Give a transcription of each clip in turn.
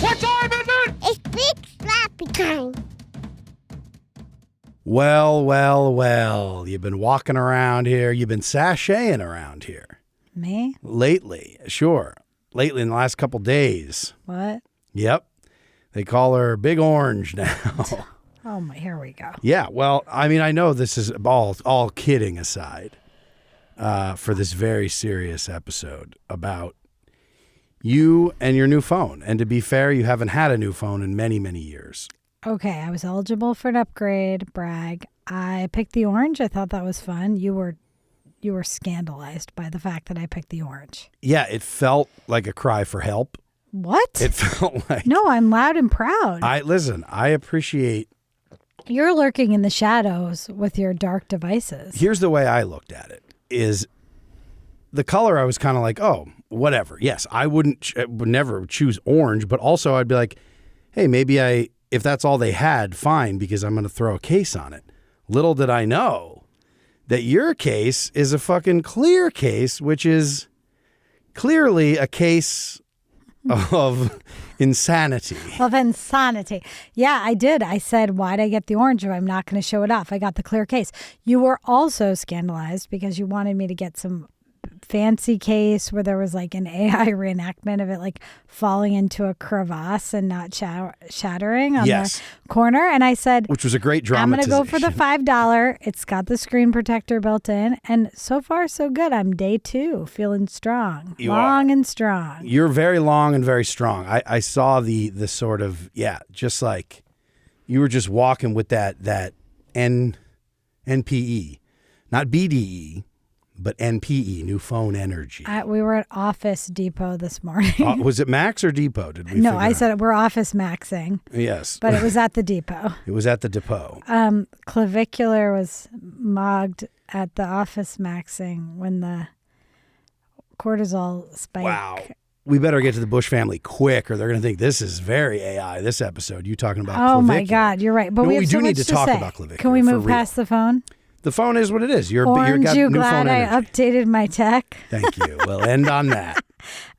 What time is it? It's big slappy time. Well. You've been walking around here. You've been sashaying around here. Me? Lately, sure. Lately in the last couple days. What? Yep. They call her Big Orange now. Oh, my, here we go. Yeah, well, I mean, I know this is all kidding aside for this very serious episode about you and your new phone. And to be fair, you haven't had a new phone in many, many years. Okay, I was eligible for an upgrade. Brag. I picked the orange. I thought that was fun. You were scandalized by the fact that I picked the orange. Yeah, it felt like a cry for help. What? It felt like... No, I'm loud and proud. I appreciate... You're lurking in the shadows with your dark devices. Here's the way I looked at it, is the color I was kind of like, oh, whatever. Yes, I would never choose orange, but also I'd be like, hey, maybe if that's all they had, fine, because I'm going to throw a case on it. Little did I know that your case is a fucking clear case, which is clearly a case of insanity. Of insanity. Yeah, I did. I said, why'd I get the orange if I'm not going to show it off? I got the clear case. You were also scandalized because you wanted me to get some fancy case where there was like an AI reenactment of it like falling into a crevasse and not shattering on the corner. And I said, which was a great dramatization. I'm going to go for the $5. It's got the screen protector built in. And so far, so good. I'm day 2, feeling strong. Long and strong. You're very long and very strong. I saw the sort of, just like you were just walking with that NPE, not BDE. But NPE, New Phone Energy. We were at Office Depot this morning. Was it Max or Depot? Did we? No, I said we're Office Maxxing. Yes. But it was at the depot. It was at the depot. Clavicular was mogged at the Office Maxxing when the cortisol spike. Wow. We better get to the Bush family quick or they're going to think this is very AI, this episode. You talking about clavicular. Oh, my God. You're right. But we do need to talk say. about clavicular. Can we move past the phone? The phone is what it is. Aren't you new glad phone I energy. updated my tech? Thank you. We'll end on that.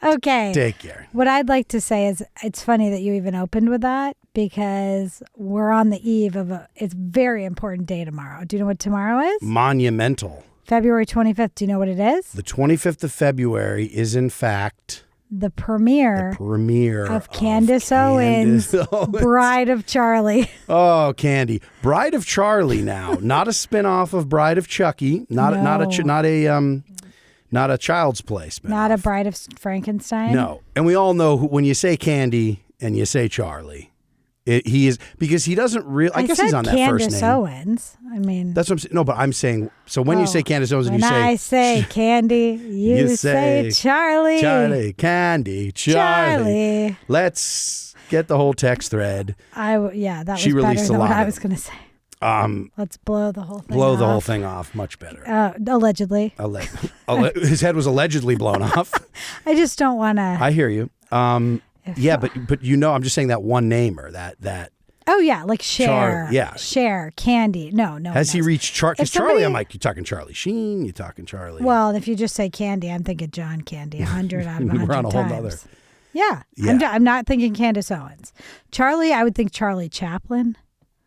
Okay. Take care. What I'd like to say is it's funny that you even opened with that because we're on the eve of it's a very important day tomorrow. Do you know what tomorrow is? Monumental. February 25th. Do you know what it is? The 25th of February is in fact... The premiere of Candace Owens, Bride of Charlie. Oh, Candy, Bride of Charlie now, not a spinoff of Bride of Chucky, not a Child's Play spinoff. Not a Bride of Frankenstein. No, and we all know when you say Candy and you say Charlie, he is because he doesn't really. I guess he's on that Candace first name. Owens. I mean, that's what I'm saying. No, but I'm saying. So when you say Candace Owens, and you say, when I say Candy, you say Charlie. Charlie, Candy, Charlie. Let's get the whole text thread. That was better than what I was going to say. Let's blow the whole thing. Blow the whole thing off. Much better. Allegedly. His head was allegedly blown off. I just don't want to. I hear you. But I'm just saying that one name or that. Oh yeah, like Cher. Yeah. Cher, Candy. No. Has he reached Charlie? Because Charlie, I'm like, you talking Charlie Sheen? You talking Charlie? Well, if you just say Candy, I'm thinking John Candy 100 out of 100 We're on a whole times. nother. Yeah. I'm not thinking Candace Owens. Charlie, I would think Charlie Chaplin.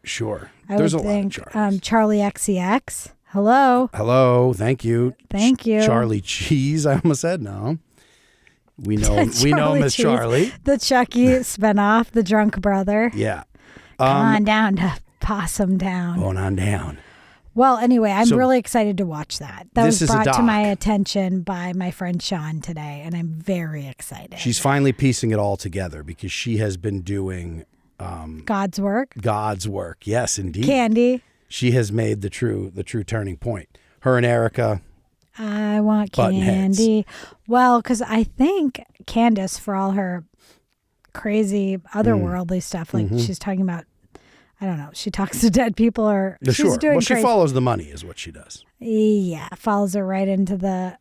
Sure. There's a lot of Charlies. Charlie XCX. Hello. Thank you. Charlie Cheese. I almost said no. We know him as Charlie. The Chucky spinoff, the drunk brother. Yeah. Come on down to Possum Town. Going on down. Well, anyway, I'm really excited to watch that. That was brought to my attention by my friend Sean today, and I'm very excited. She's finally piecing it all together because she has been doing... God's work. God's work. Yes, indeed. Candy. She has made the true turning point. Her and Erica... I want Candy. Well, because I think Candace, for all her crazy otherworldly stuff, like she's talking about, I don't know, she talks to dead people or she's doing Well, she crazy. follows the money is what she does. Yeah, follows her right into the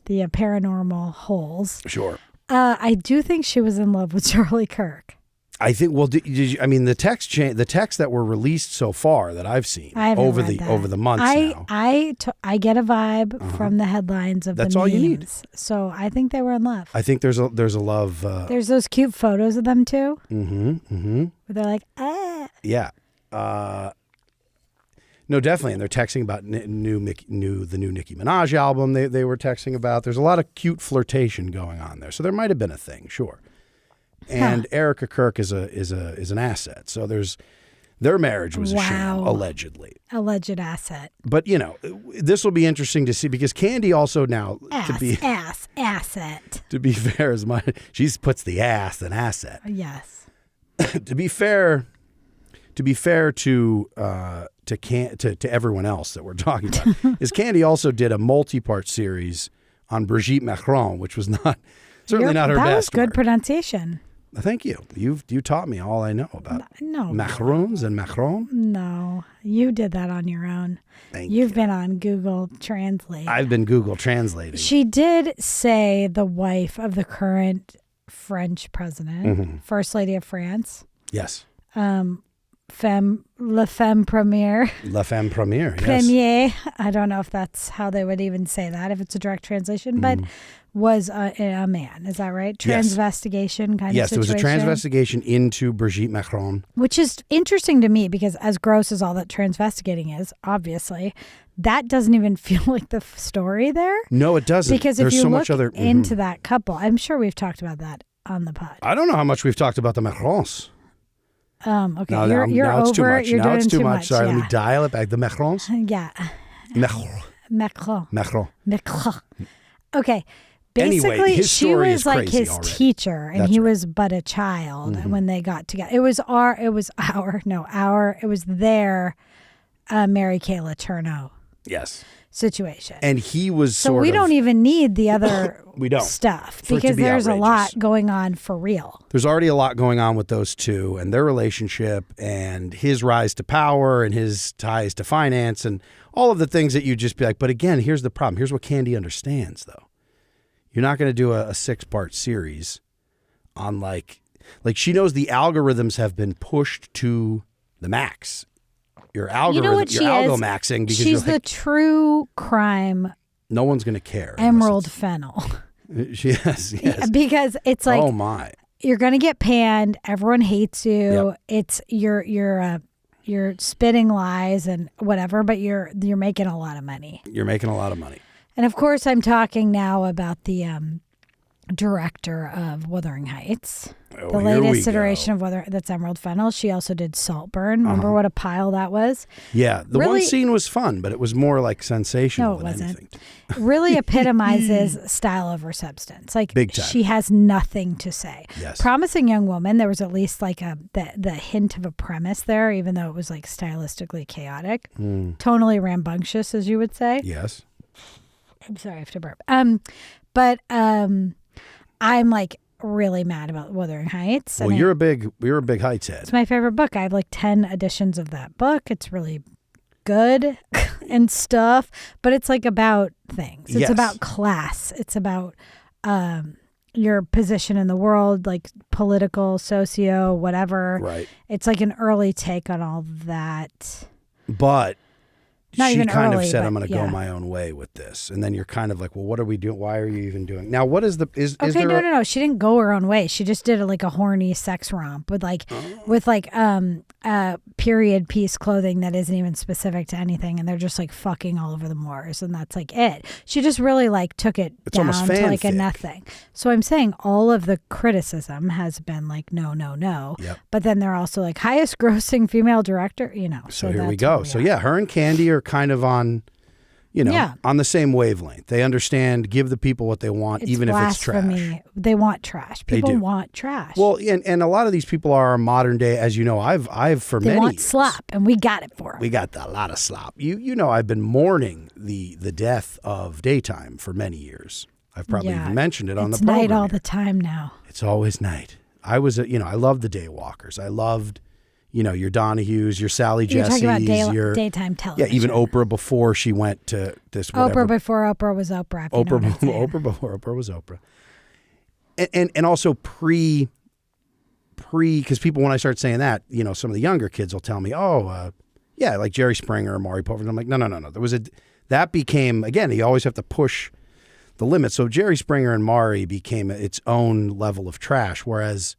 paranormal holes. Sure. I do think she was in love with Charlie Kirk. I think. Well, did you, I mean, the text that were released so far that I've seen over the months now. I get a vibe from the headlines of That's the memes. all you need. So I think they were in love. I think there's a love. There's those cute photos of them too. Mm-hmm. Where they're like, ah. Yeah. No, definitely, and they're texting about the new Nicki Minaj album. They were texting about. There's a lot of cute flirtation going on there, so there might have been a thing, sure. And Erica Kirk is an asset. So their marriage was a sham, allegedly. Alleged asset. But this will be interesting to see because Candy also now asset. To be fair, she puts the ass in asset. Yes. To be fair to everyone else that we're talking about is Candy also did a multi-part series on Brigitte Macron, which was certainly not her best. That was good work. pronunciation. Thank you. You taught me all I know about no macarons and Macron. No, you did that on your own. You've been on Google Translate. I've been Google translating. She did say the wife of the current French president, First Lady of France. Yes. La femme première. La femme première, yes. Premier. I don't know if that's how they would even say that, if it's a direct translation, but was a man. Is that right? Transvestigation kind of situation. Yes, there was a transvestigation into Brigitte Macron. Which is interesting to me because as gross as all that transvestigating is, obviously, that doesn't even feel like the story there. No, it doesn't. Because There's if you so look much other, into that couple, I'm sure we've talked about that on the pod. I don't know how much we've talked about the Macrons. Okay, No, you're now over. it's too much. You're now doing it's too much. Sorry, yeah. let me dial it back. The Macrons? Yeah. Macron. Macron. Okay. Basically, Anyway, his she story was is like crazy his already. teacher, and That's he right. was but a child when they got together. It was their Mary Kay Letourneau Yes. situation. And he was So we don't even need the other We don't. stuff For it to because be there's a lot outrageous. going on for real. There's already a lot going on with those two and their relationship and his rise to power and his ties to finance and all of the things that you just be like, but again, here's the problem. Here's what Candy understands, though. You're not going to do a 6-part series on like she knows the algorithms have been pushed to the max. Your algorithm, You know what you're she is? algomaxing because She's you're like, the true crime no one's going to care. emerald fennel. Yes. Because it's like, oh my. You're going to get panned. Everyone hates you. Yep. It's you're spitting lies and whatever, but you're making a lot of money. You're making a lot of money. And of course, I'm talking now about the director of Wuthering Heights, Oh, the here we latest go. iteration of that's Emerald Fennel. She also did Saltburn. Remember what a pile that was? Yeah, the one Really- scene was fun, but it was more like sensational No, it than wasn't. anything. Really epitomizes style over substance. Like Big time. she has nothing to say. Yes. Promising Young Woman, there was at least like the hint of a premise there, even though it was like stylistically chaotic, tonally rambunctious, as you would say. Yes. I'm sorry, I have to burp. But I'm like really mad about Wuthering Heights. Well, and you're a big Heights head. it's my favorite book. I have like 10 editions of that book. It's really good and stuff, but it's like about things. It's Yes. about class. It's about your position in the world, like political, socio, whatever. Right. It's like an early take on all that. But Not she even kind early, of said, but I'm going to yeah. go my own way with this. And then you're kind of like, well, what are we doing? Why are you even doing? Now, what is is Okay, there no. She didn't go her own way. She just did like a horny sex romp with period piece clothing that isn't even specific to anything, and they're just like fucking all over the moors, and that's like it. She just really like took it It's almost down to like a fanfic. nothing. So I'm saying all of the criticism has been like no. Yep. But then they're also like highest grossing female director, So here we that's go. where So are. yeah, her and Candy are kind of on, Yeah. on the same wavelength. They understand, give the people what they want, It's even if it's trash. blasphemy. They want trash. They People do. want trash. Well, and a lot of these people are modern day, as you know. I've for they many want years, slop, and we got it for them. We got a lot of slop. You know, I've been mourning the death of daytime for many years. I've probably even mentioned it on the It's program. night all here. the time now. It's always night. I loved the Daywalkers. I loved, your Donahues, your Sally You're Jessies, talking about your daytime television. yeah, even Oprah before she went to this whatever. Oprah before Oprah was Oprah. if you know what I'm saying. Oprah before Oprah was Oprah, and also pre because people, when I start saying that, some of the younger kids will tell me, yeah, like Jerry Springer or Maury Povich. I'm like, no. That became, again, you always have to push the limit. So Jerry Springer and Maury became its own level of trash, whereas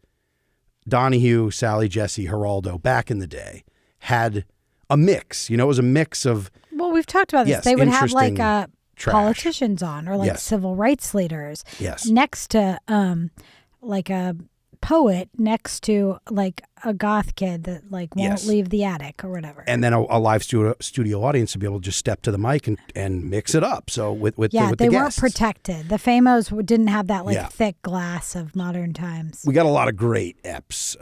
Donahue, Sally, Jesse, Geraldo back in the day had a mix. It was a mix of. Well, we've talked about this. Yes, they would have interesting trash. politicians on or like Yes. civil rights leaders Yes. next to like a poet next to like a goth kid that like won't Yes. leave the attic or whatever. And then a live studio audience to be able to just step to the mic and mix it up. So with they the weren't guests. protected. The Famos didn't have that like Yeah. thick glass of modern times. We got a lot of great eps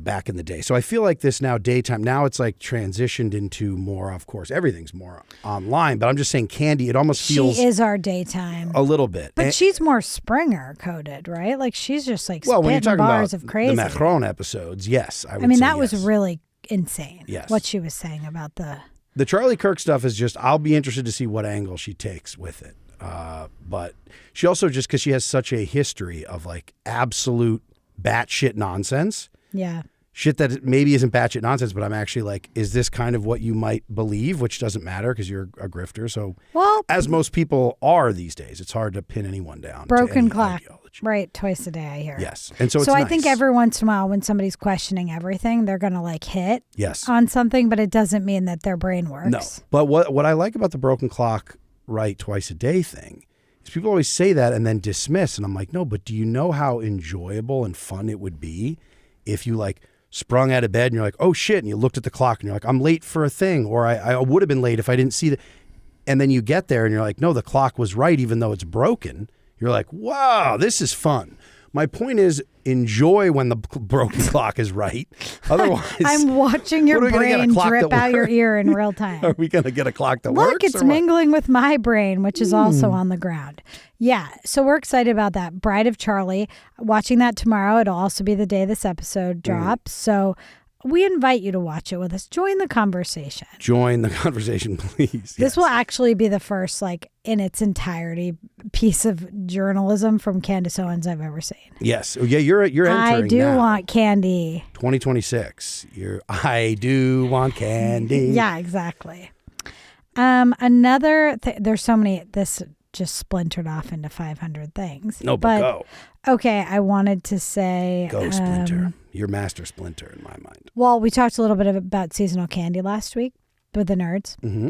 back in the day. So I feel like this now daytime, now it's like transitioned into more, of course, everything's more online. But I'm just saying Candy, it almost feels She is our daytime. a little bit. But And- she's more Springer coded, right? Like she's just like well, when you're spitting talking bars about of crazy. the Macron episodes, yes. I mean, say that was yes. really insane. Yes. What she was saying about The Charlie Kirk stuff is just, I'll be interested to see what angle she takes with it. But she also, just because she has such a history of like absolute batshit nonsense, yeah. shit that maybe isn't batshit nonsense, but I'm actually like, is this kind of what you might believe? Which doesn't matter because you're a grifter. So Well, as most people are these days, it's hard to pin anyone down. to broken any clock. ideology. Right, twice a day I hear. Yes. And so it's I nice. think every once in a while when somebody's questioning everything, they're going to like hit Yes. on something, but it doesn't mean that their brain works. No. But what I like about the broken clock right twice a day thing is people always say that and then dismiss. And I'm like, no, but do you know how enjoyable and fun it would be if you like sprung out of bed and you're like, oh shit, and you looked at the clock and you're like, I'm late for a thing, or I would have been late if I didn't see the. And then you get there and you're like, no, the clock was right even though it's broken. You're like, wow, this is fun. My point is, enjoy when the broken clock is right. Otherwise, I'm watching your what are we gonna get, a brain clock drip that out your works? ear in real time. Are we going to get a clock that Look, works? it's or what? mingling with my brain, which is also on the ground. Yeah, so we're excited about that. Bride of Charlie, watching that tomorrow. It'll also be the day this episode drops. So we invite you to watch it with us. Join the conversation. Join the conversation, please. This will actually be the first, like, in its entirety, piece of journalism from Candace Owens I've ever seen. Yes. Oh, yeah, you're entering I do now. want candy. 2026. I do want candy. Yeah, exactly. Another there's so many. This just splintered off into 500 things. No, but go. Okay, I wanted to say Go, Splinter. You're Master Splinter in my mind. Well, we talked a little bit about seasonal candy last week with the nerds. Mm-hmm.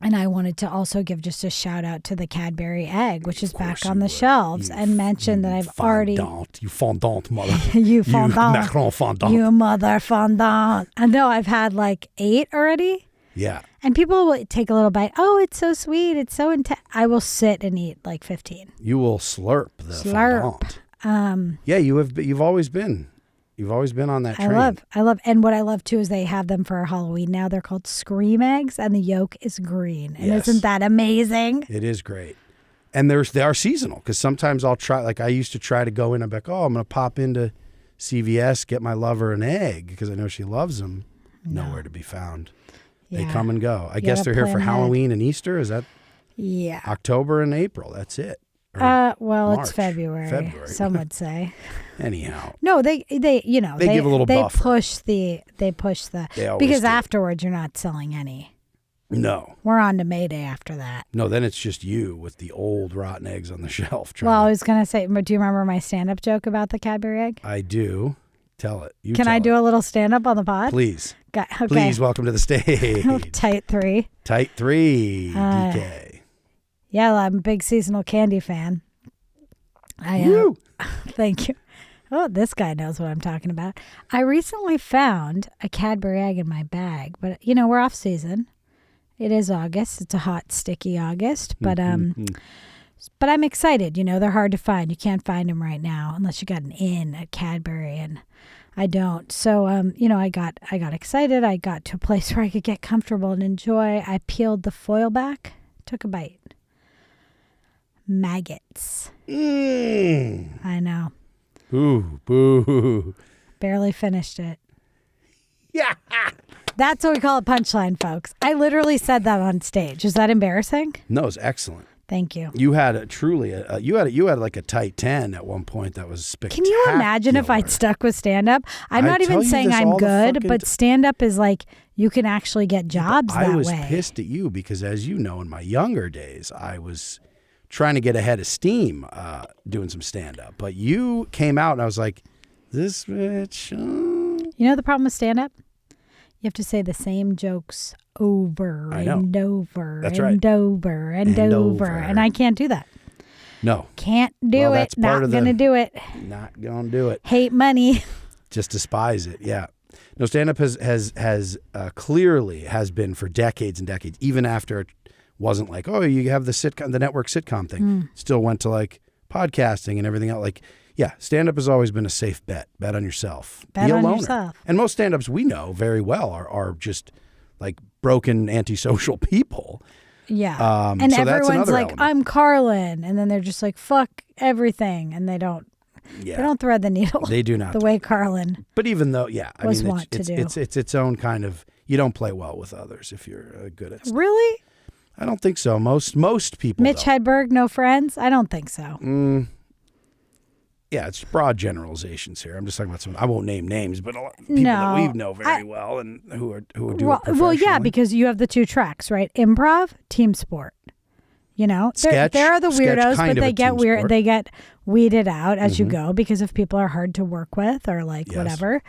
And I wanted to also give just a shout out to the Cadbury egg, which is back course on you the would. shelves, You and mention that I've already. You fondant, mother. You fondant. Macron fondant. You mother fondant. I know I've had like 8 already. Yeah. And people will take a little bite. Oh, it's so sweet. It's so intense. I will sit and eat like 15. You will slurp the Slurp. fondant. Yeah, you've always been. You've always been on that train. I love, and what I love too is they have them for Halloween now. They're called Scream Eggs, and the yolk is green. And Yes. isn't that amazing? It is great. And they are seasonal because sometimes I'll try, like I used to try to go in and be like, oh, I'm going to pop into CVS, get my lover an egg because I know she loves them. Nowhere to be found. They Yeah. come and go. I You guess gotta they're here for plan ahead. Halloween and Easter. Is that Yeah. October and April? That's it. Or Well, March. it's February. Some would say. Anyhow. No, they They give a little they buffer. push the They always because do. afterwards you're not selling any. No. We're on to May Day after that. No, then it's just you with the old rotten eggs on the shelf. Well, I was gonna say, but do you remember my stand-up joke about the Cadbury egg? I do. Tell it. Can I do a little stand-up on the pod? Please. Okay. Please welcome to the stage. Tight 3. Tight 3, DK. Yeah, I'm a big seasonal candy fan. Woo! Thank you. Oh, this guy knows what I'm talking about. I recently found a Cadbury egg in my bag, but we're off season. It is August. It's a hot, sticky August, but but I'm excited. They're hard to find. You can't find them right now unless you got an inn at Cadbury, and I don't. So I got excited. I got to a place where I could get comfortable and enjoy. I peeled the foil back, took a bite. Maggots. I know. Ooh, boo. Barely finished it. Yeah. That's what we call a punchline, folks. I literally said that on stage. Is that embarrassing? No, it's excellent. Thank you. You had you had like a tight 10 at one point that was spectacular. Can you imagine if I'd stuck with stand-up? I'm not even saying I'm all the good, fucking but stand-up is like you can actually get jobs that way. I was pissed at you because, as you know, in my younger days, I was trying to get ahead of steam doing some stand-up. But you came out and I was like, this bitch. You know the problem with stand-up? You have to say the same jokes over and over and over and over. And I can't do that. No. Can't do it. Not going to do it. Not going to do it. Hate money. Just despise it. Yeah. No, stand-up has clearly has been for decades and decades, even after it wasn't like, oh, you have the network sitcom thing. Still went to like podcasting and everything else. Like, yeah, stand-up has always been a safe bet. Bet on yourself. Bet Be a on loner. yourself. And most stand-ups we know very well are just like broken antisocial people. Yeah. And so everyone's like, element. I'm Carlin. And then they're just like, fuck everything. And they don't thread the needle. They do not. The way Carlin But even though, I mean, wont to do. It's its own kind of, you don't play well with others if you're good at stuff. Really? I don't think so. Most people Mitch don't. Hedberg, no friends? I don't think so. Yeah, it's broad generalizations here. I'm just talking about some. I won't name names, but a lot of people that we know very well and who do it professionally. Well, yeah, because you have the two tracks, right? Improv, team sport. You know, there are the weirdos, but they get weird. Sport. They get weeded out as you go because if people are hard to work with or like whatever,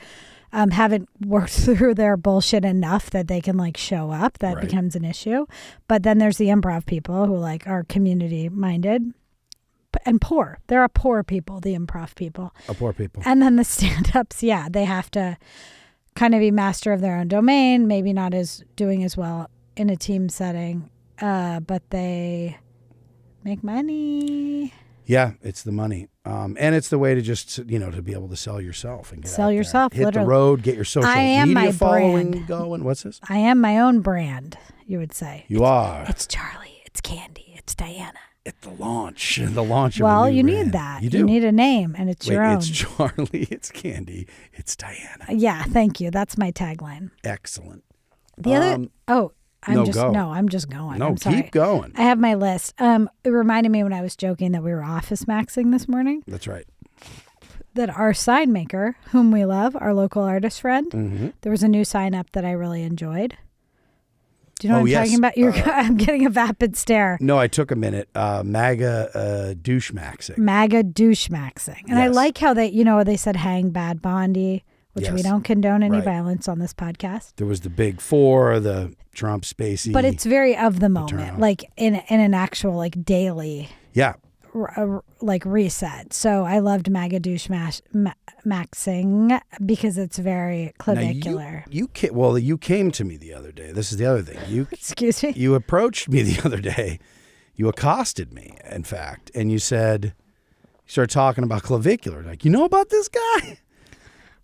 haven't worked through their bullshit enough that they can like show up, that becomes an issue. But then there's the improv people who like are community minded. And poor. There are poor people, the improv people. Poor people. And then the stand-ups, they have to kind of be master of their own domain, maybe not doing as well in a team setting, but they make money. Yeah, it's the money. And it's the way to just, to be able to sell yourself and get sell out there. yourself, Hit literally. the road, get your social media following brand. going. What's this? I am my own brand, you would say. You are. It's Charlie. It's Candy. It's Diana. At the launch. The launch well, of a new you brand. need that. You do. You need a name, and it's your own. It's Charlie. It's Candy. It's Diana. Yeah, thank you. That's my tagline. Excellent. The other... I'm just going. No, I'm sorry. keep going. I have my list. It reminded me when I was joking that we were office-maxing this morning. That's right. That our sign maker, whom we love, our local artist friend, there was a new sign up that I really enjoyed. Do you know what I'm talking about? I'm getting a vapid stare. No, I took a minute. MAGA douchemaxing. MAGA douchemaxing. And I like how they said hang Bad Bondi, which we don't condone any violence on this podcast. There was the big four, the Trump Spacey. But it's very of the moment, Paterno. like in an actual like daily like reset. So I loved MAGA douchemaxing because it's very clavicular. You came to me the other day. This is the other thing. Excuse me? You approached me the other day. You accosted me, in fact, and you started talking about clavicular. Like, you know about this guy?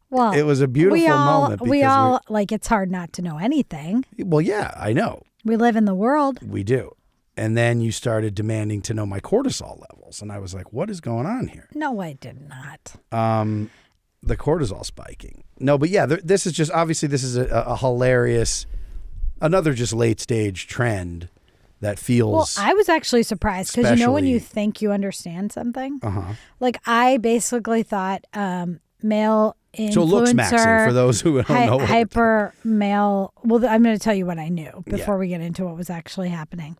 Well, it was a beautiful moment. We all like, it's hard not to know anything. Well, yeah, I know. We live in the world. We do. And then you started demanding to know my cortisol levels. And I was like, what is going on here? No, I did not. The cortisol spiking. No, but yeah, this is just, obviously this is a hilarious, another just late stage trend that feels. Well, I was actually surprised because when you think you understand something, like I basically thought male influencer. So looks maxing for those who don't know. Hyper male. Well, I'm going to tell you what I knew before we get into what was actually happening.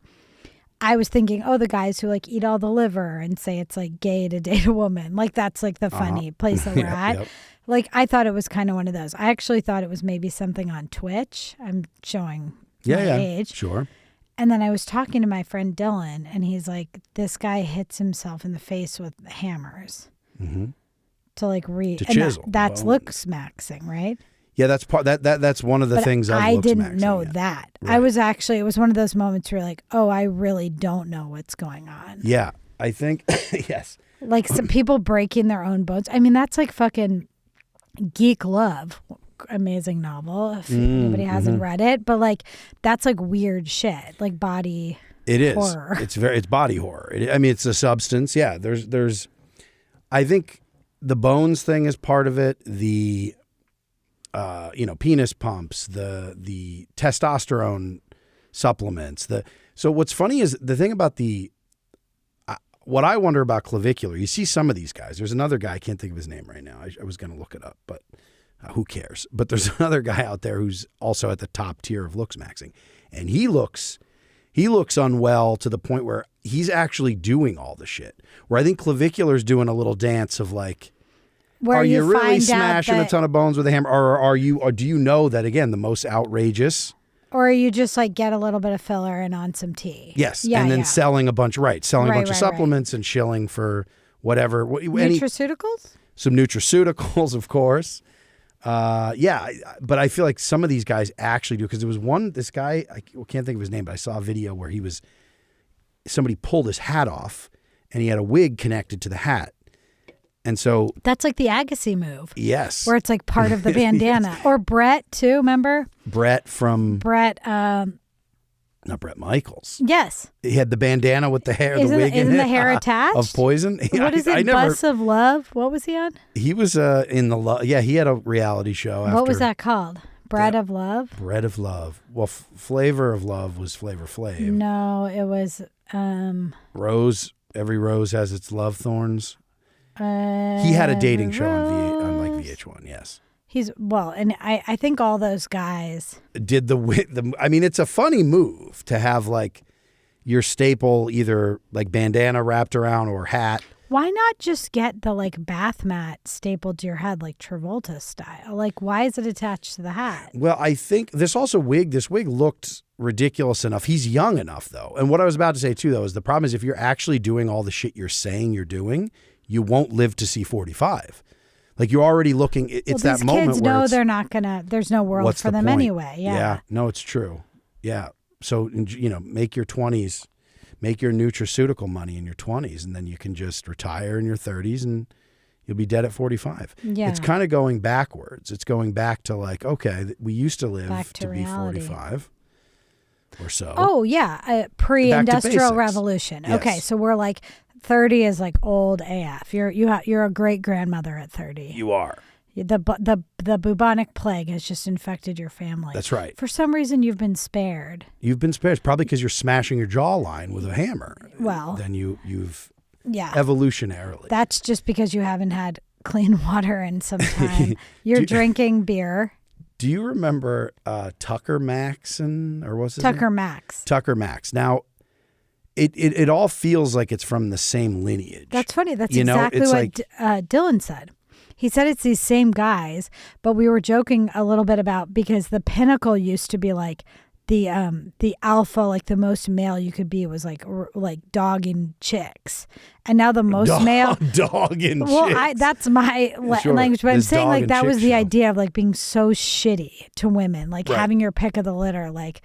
I was thinking, the guys who like eat all the liver and say it's like gay to date a woman. Like that's like the funny place that we're at. Yep. Like I thought it was kind of one of those. I actually thought it was maybe something on Twitch. I'm showing my age. Sure. And then I was talking to my friend Dylan and he's like, this guy hits himself in the face with hammers to like to chisel. That's looks maxing, right? Yeah, that's part that's one of the things I didn't know that. Right. It was one of those moments where you're like, I really don't know what's going on. Yeah, I think yes. Like some people breaking their own bones. I mean, that's like fucking Geek Love, amazing novel. If anybody hasn't read it, but like that's like weird shit, like body. It is. Horror. It's body horror. It's a substance. Yeah, there's. I think the bones thing is part of it. The penis pumps, the testosterone supplements. So what's funny is the thing about the what I wonder about clavicular, you see some of these guys. There's another guy, I can't think of his name right now. I was going to look it up, but who cares? But there's another guy out there who's also at the top tier of looksmaxxing. And he looks unwell to the point where he's actually doing all the shit. Where I think clavicular's doing a little dance of like, Where are you really find smashing a ton of bones with a hammer? Or do you know that, again, the most outrageous... Or you just like get a little bit of filler and on some tea. Yes, and then selling a bunch, selling a bunch of supplements and shilling for whatever. Nutraceuticals? Some nutraceuticals, of course. But I feel like some of these guys actually do, because there was this guy, I can't think of his name, but I saw a video where somebody pulled his hat off and he had a wig connected to the hat. And so that's like the Agassi move. Yes. Where it's like part of the bandana. Or Brett too, remember? Brett, not Brett Michaels. Yes. He had the bandana with the hair, the wig in it. Isn't the hair attached? Of Poison. What is it? Bus of Love? What was he on? He was in the he had a reality show. What was that called? Bread of Love? Bread of Love. Well, Flavor of Love was Flavor Flav. No, it was Rose. Every rose has its love thorns. He had a dating show on like VH1, yes. And I think all those guys did I mean, it's a funny move to have like your staple either like bandana wrapped around or hat. Why not just get the like bath mat stapled to your head like Travolta style? Like, why is it attached to the hat? Well, I think this wig looked ridiculous enough. He's young enough though. And what I was about to say too though is the problem is if you're actually doing all the shit you're saying you're doing, you won't live to see 45. Like you're already looking. It's that moment kids where know they're not gonna. There's no world for them anyway. Yeah. No, it's true. Yeah. So make your 20s, make your nutraceutical money in your 20s, and then you can just retire in your 30s, and you'll be dead at 45. Yeah. It's kind of going backwards. It's going back to like, okay, we used to live to be reality. 45 or so. Oh yeah, pre-industrial revolution. Yes. Okay, so we're like. 30 is like old AF. You're a great grandmother at 30. You are. The bubonic plague has just infected your family. That's right. For some reason, you've been spared. You've been spared, probably because you're smashing your jawline with a hammer. Well, then you've evolutionarily. That's just because you haven't had clean water in some time. You're drinking beer. Do you remember Tucker Maxon, or was it Tucker Max? Tucker Max. Now. It all feels like it's from the same lineage. That's funny. That's exactly what Dylan said. He said it's these same guys, but we were joking a little bit about because the pinnacle used to be like the alpha, like the most male you could be was like dogging chicks, and now the most male dogging. Well, that's my language, but I'm saying like that was the idea of like being so shitty to women, like having your pick of the litter, like.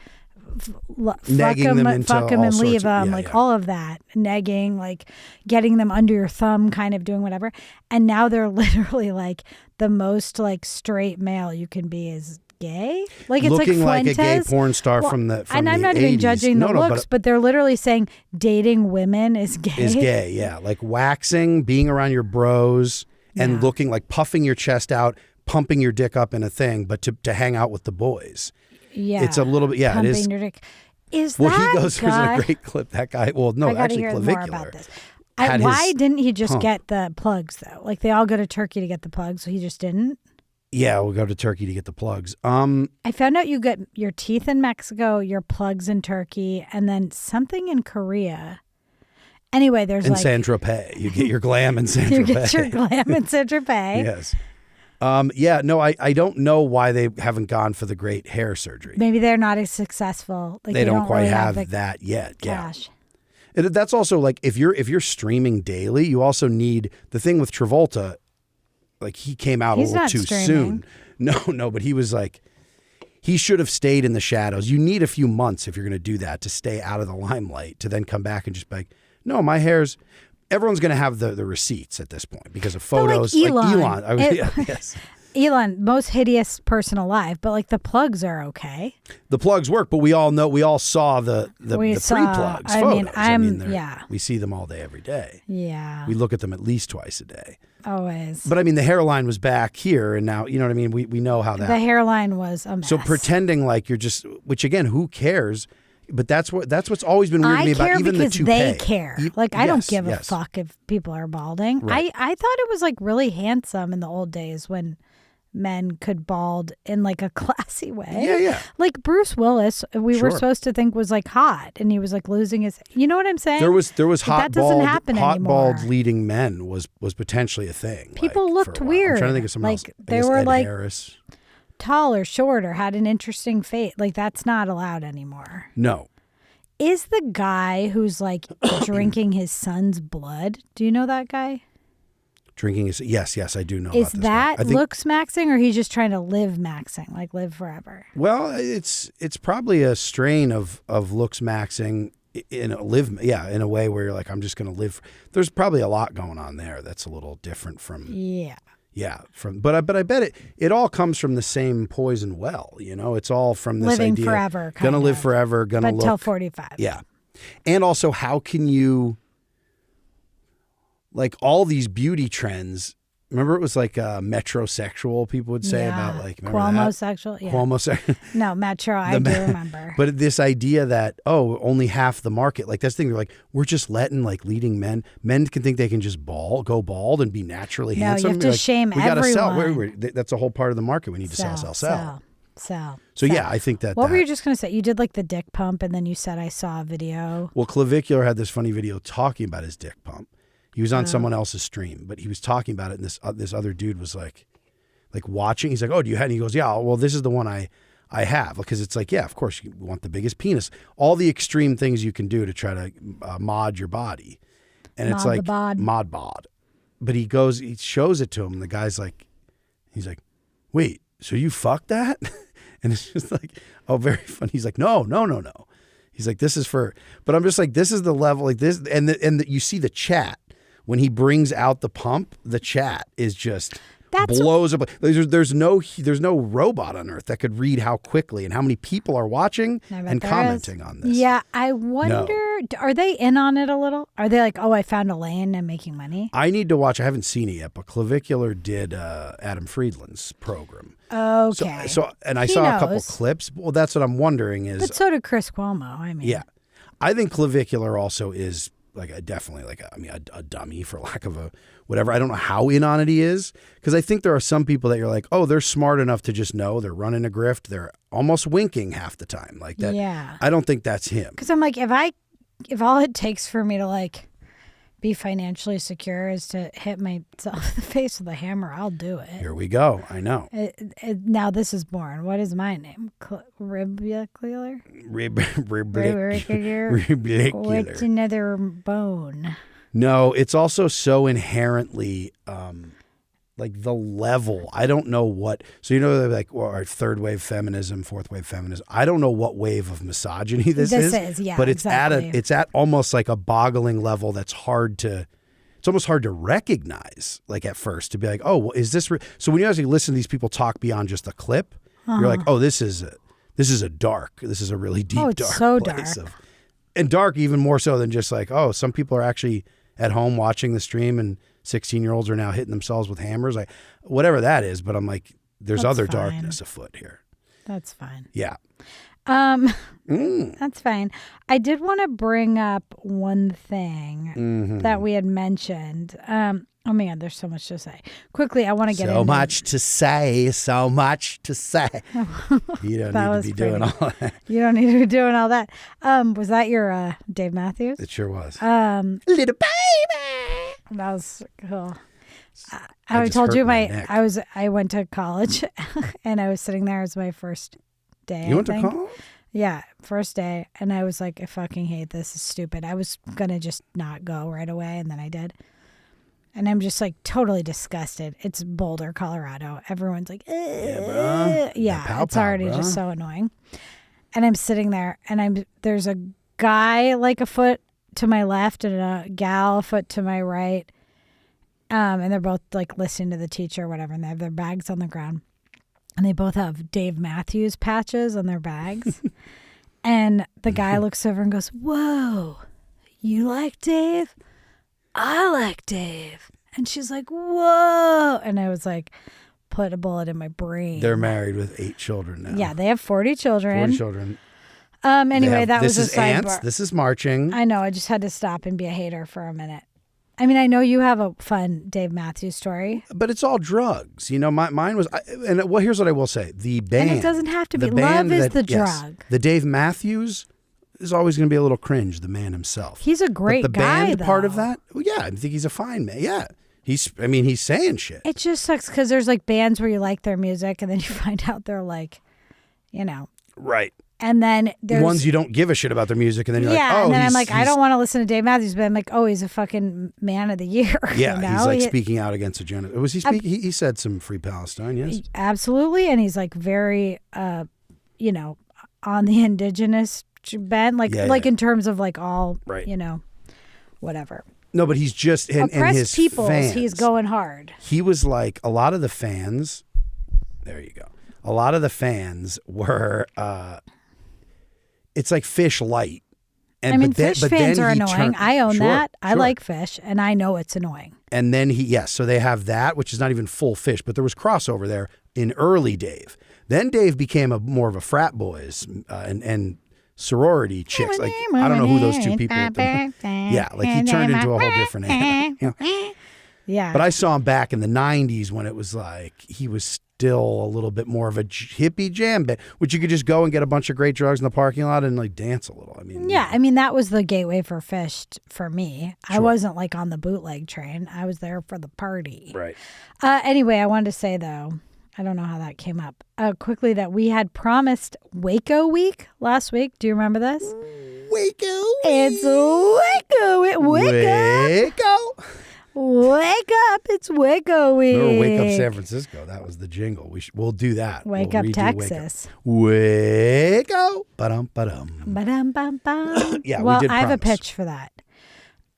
Fuck them and leave them, all of that, negging, like getting them under your thumb, kind of doing whatever. And now they're literally like the most like straight male you can be is gay. Like it's looking like Fuentes. Like a gay porn star from the and I'm not 80s. Even judging the looks, but they're literally saying dating women is gay. Is gay, yeah. Like waxing, being around your bros, and looking like puffing your chest out, pumping your dick up in a thing, but to hang out with the boys. Yeah, it's a little bit. Yeah, it is. Your dick. Is well, that he goes. There's a great clip. That guy. Well, no, actually, hear clavicular. More about this. Why didn't he just get the plugs though? Like they all go to Turkey to get the plugs, so he just didn't. Yeah, we'll go to Turkey to get the plugs. I found out you get your teeth in Mexico, your plugs in Turkey, and then something in Korea. Anyway, there's in Saint-Tropez. You get your glam in Saint-Tropez. You get your glam in Saint-Tropez. Yes. I don't know why they haven't gone for the great hair surgery. Maybe they're not as successful. Like they don't quite really have that yet. Cash. Yeah. That's also like if you're streaming daily, you also need the thing with Travolta. Like he came out a little too soon. No, but he was like he should have stayed in the shadows. You need a few months if you're going to do that to stay out of the limelight to then come back and just be like, no, my hair's. Everyone's going to have the receipts at this point because of photos. Like Elon. Yes. Elon, most hideous person alive, but like the plugs are okay. The plugs work, but we all saw the pre-plugs photos. We see them all day, every day. Yeah. We look at them at least twice a day. Always. But I mean, the hairline was back here, and now, you know what I mean? We know how that. The hairline was a mess. So pretending like you're just, which again, who cares? But that's what's always been weird to me about even the toupee. They care. Like, I don't give a fuck if people are balding. Right. I thought it was like really handsome in the old days when men could bald in like a classy way. Yeah. Like Bruce Willis, we were supposed to think was like hot, and he was like losing his. You know what I'm saying? There was that doesn't happen hot anymore. bald leading men was potentially a thing. People looked weird. I'm trying to think of someone like, else. They were Ed like Harris. tall or short or had an interesting face. Like, that's not allowed anymore. No. Is the guy who's like drinking his son's blood? Do you know that guy? Drinking is yes, I do know. Is about this that guy. I think, looks maxing, or he's just trying to live maxing, like live forever? Well, it's probably a strain of looks maxing in a way where you're like, I'm just going to live. There's probably a lot going on there that's a little different from but I bet it all comes from the same poison well. You know, it's all from this living idea, forever, gonna live forever, gonna but look till 45. Yeah, and also how can you like all these beauty trends? Remember, it was like metrosexual. People would say about like Cuomo-sexual. Yeah. Cuomo-sexual. No, metro. I do remember. But this idea that only half the market, like that's the thing. They're like, we're just letting like leading men can think they can just go bald and be naturally handsome. No, you have to shame we gotta everyone. Sell. That's a whole part of the market. We need to sell. So yeah, I think that. What were you just gonna say? You did like the dick pump, and then you said I saw a video. Well, Clavicular had this funny video talking about his dick pump. He was on someone else's stream, but he was talking about it, and this other dude was like watching. He's like, "Oh, do you have?" And he goes, "Yeah, well, this is the one I have," because it's like, yeah, of course you want the biggest penis, all the extreme things you can do to try to mod your body, and it's like mod bod. But he shows it to him. And the guy's like, he's like, "Wait, so you fucked that?" And it's just like, oh, very funny. He's like, no. He's like, this is for, but I'm just like, this is the level, like this, and you see the chat. When he brings out the pump, the chat is just blows up. There's no robot on earth that could read how quickly and how many people are watching and commenting on this. Yeah, I wonder, are they in on it a little? Are they like, oh, I found a lane and making money? I need to watch. I haven't seen it yet, but Clavicular did Adam Friedland's program. Okay. So and I saw a couple clips. Well, that's what I'm wondering is. But so did Chris Cuomo. I mean, yeah, I think Clavicular also is. Like a dummy, for lack of a whatever. I don't know how in on it he is, because I think there are some people that you're like, oh, they're smart enough to just know they're running a grift. They're almost winking half the time, like that. Yeah, I don't think that's him. Because I'm like, if all it takes for me to like be financially secure is to hit myself in the face with a hammer, I'll do it. Here we go. I know. Now this is born. What is my name? Ribicular? Ribicular. What's another bone? No, it's also so inherently like the level. I don't know what. So you know, like third wave feminism, fourth wave feminism. I don't know what wave of misogyny this is. Yeah, but it's exactly. it's at almost like a boggling level that's hard to. It's almost hard to recognize. Like at first, to be like, oh, well, is this? So when you actually listen to these people talk beyond just a clip, you're like, oh, this is a really deep, dark so place dark. And dark even more so than just like, oh, some people are actually at home watching the stream and 16-year-olds are now hitting themselves with hammers, like whatever that is. But I'm like, there's other darkness afoot here. That's fine. Yeah. That's fine. I did want to bring up one thing that we had mentioned. Oh man, there's so much to say. Quickly, I want to get so much to say. You don't need to be doing all that. You don't need to be doing all that. Was that your Dave Matthews? It sure was. Little baby. That was cool. I told you I went to college and I was sitting there. It was my first day. You went to college? Yeah, first day. And I was like, I fucking hate this. It's stupid. I was going to just not go right away. And then I did. And I'm just like totally disgusted. It's Boulder, Colorado. Everyone's like, yeah, it's already just so annoying. And I'm sitting there and there's a guy like a foot to my left and a gal a foot to my right. And they're both like listening to the teacher or whatever. And they have their bags on the ground. And they both have Dave Matthews patches on their bags. And the guy looks over and goes, whoa, you like Dave? I like Dave. And she's like, whoa. And I was like, put a bullet in my brain. They're married with 8 children now. Yeah, they have 40 children. 40 children. Anyway, that was a This is ants. sidebar. This is marching. I know. I just had to stop and be a hater for a minute. I mean, I know you have a fun Dave Matthews story. But it's all drugs. Mine was, here's what I will say. The band. And it doesn't have to be. the band Love is the yes, drug. the Dave Matthews is always going to be a little cringe, the man himself. He's a great but the guy, band part of though. that, well, yeah, I think he's a fine man. Yeah. He's saying shit. It just sucks because there's like bands where you like their music and then you find out they're like, Right. And then there's ones you don't give a shit about their music, and then you're like, oh, and then I'm like, I don't want to listen to Dave Matthews, but I'm like, oh, he's a fucking man of the year. Yeah, he's like speaking out against a genocide. Was he speaking? He said some Free Palestine, yes, absolutely, and he's like very, on the indigenous bent, like in terms of like all, right. Whatever. No, but he's just and his peoples. fans. He's going hard. He was like a lot of the fans. There you go. A lot of the fans were. It's like Fish light. And Fish fans are annoying. I own that. Sure. I like Fish, and I know it's annoying. And then so they have that, which is not even full Fish, but there was crossover there in early Dave. Then Dave became more of a frat boys and sorority chicks. Like I don't know who those two people. Yeah, like he turned into a whole different animal. Yeah. But I saw him back in the 90s when it was like he was still a little bit more of a hippie jam band, which you could just go and get a bunch of great drugs in the parking lot and like dance a little. I mean, that was the gateway for Fish for me. Sure. I wasn't like on the bootleg train. I was there for the party. Right. Anyway, I wanted to say though, I don't know how that came up quickly, that we had promised Waco Week last week. Do you remember this? Waco. It's Waco. Waco. Wake up! It's Waco Week. Remember Wake Up San Francisco? That was the jingle. We'll do that. Wake Up Texas. Waco. Ba-dum, ba-dum. Ba-dum, bum, bum. Yeah, well, we did I have a promise. pitch for that.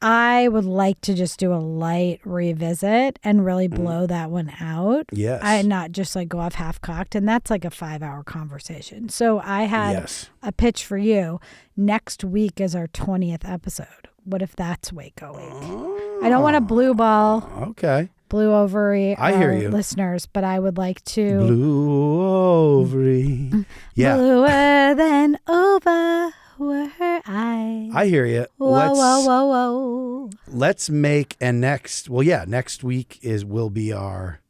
I would like to just do a light revisit and really blow that one out. Yes. I not just like go off half cocked, and that's like a 5-hour conversation. So I had a pitch for you. Next week is our 20th episode. What if that's Waco Week? I don't want to blue ball. Okay. Blue ovary. I hear you. Listeners, but I would like to. Blue ovary. Yeah. Bluer than over were her eyes. I hear you. Whoa. Let's make next week will be our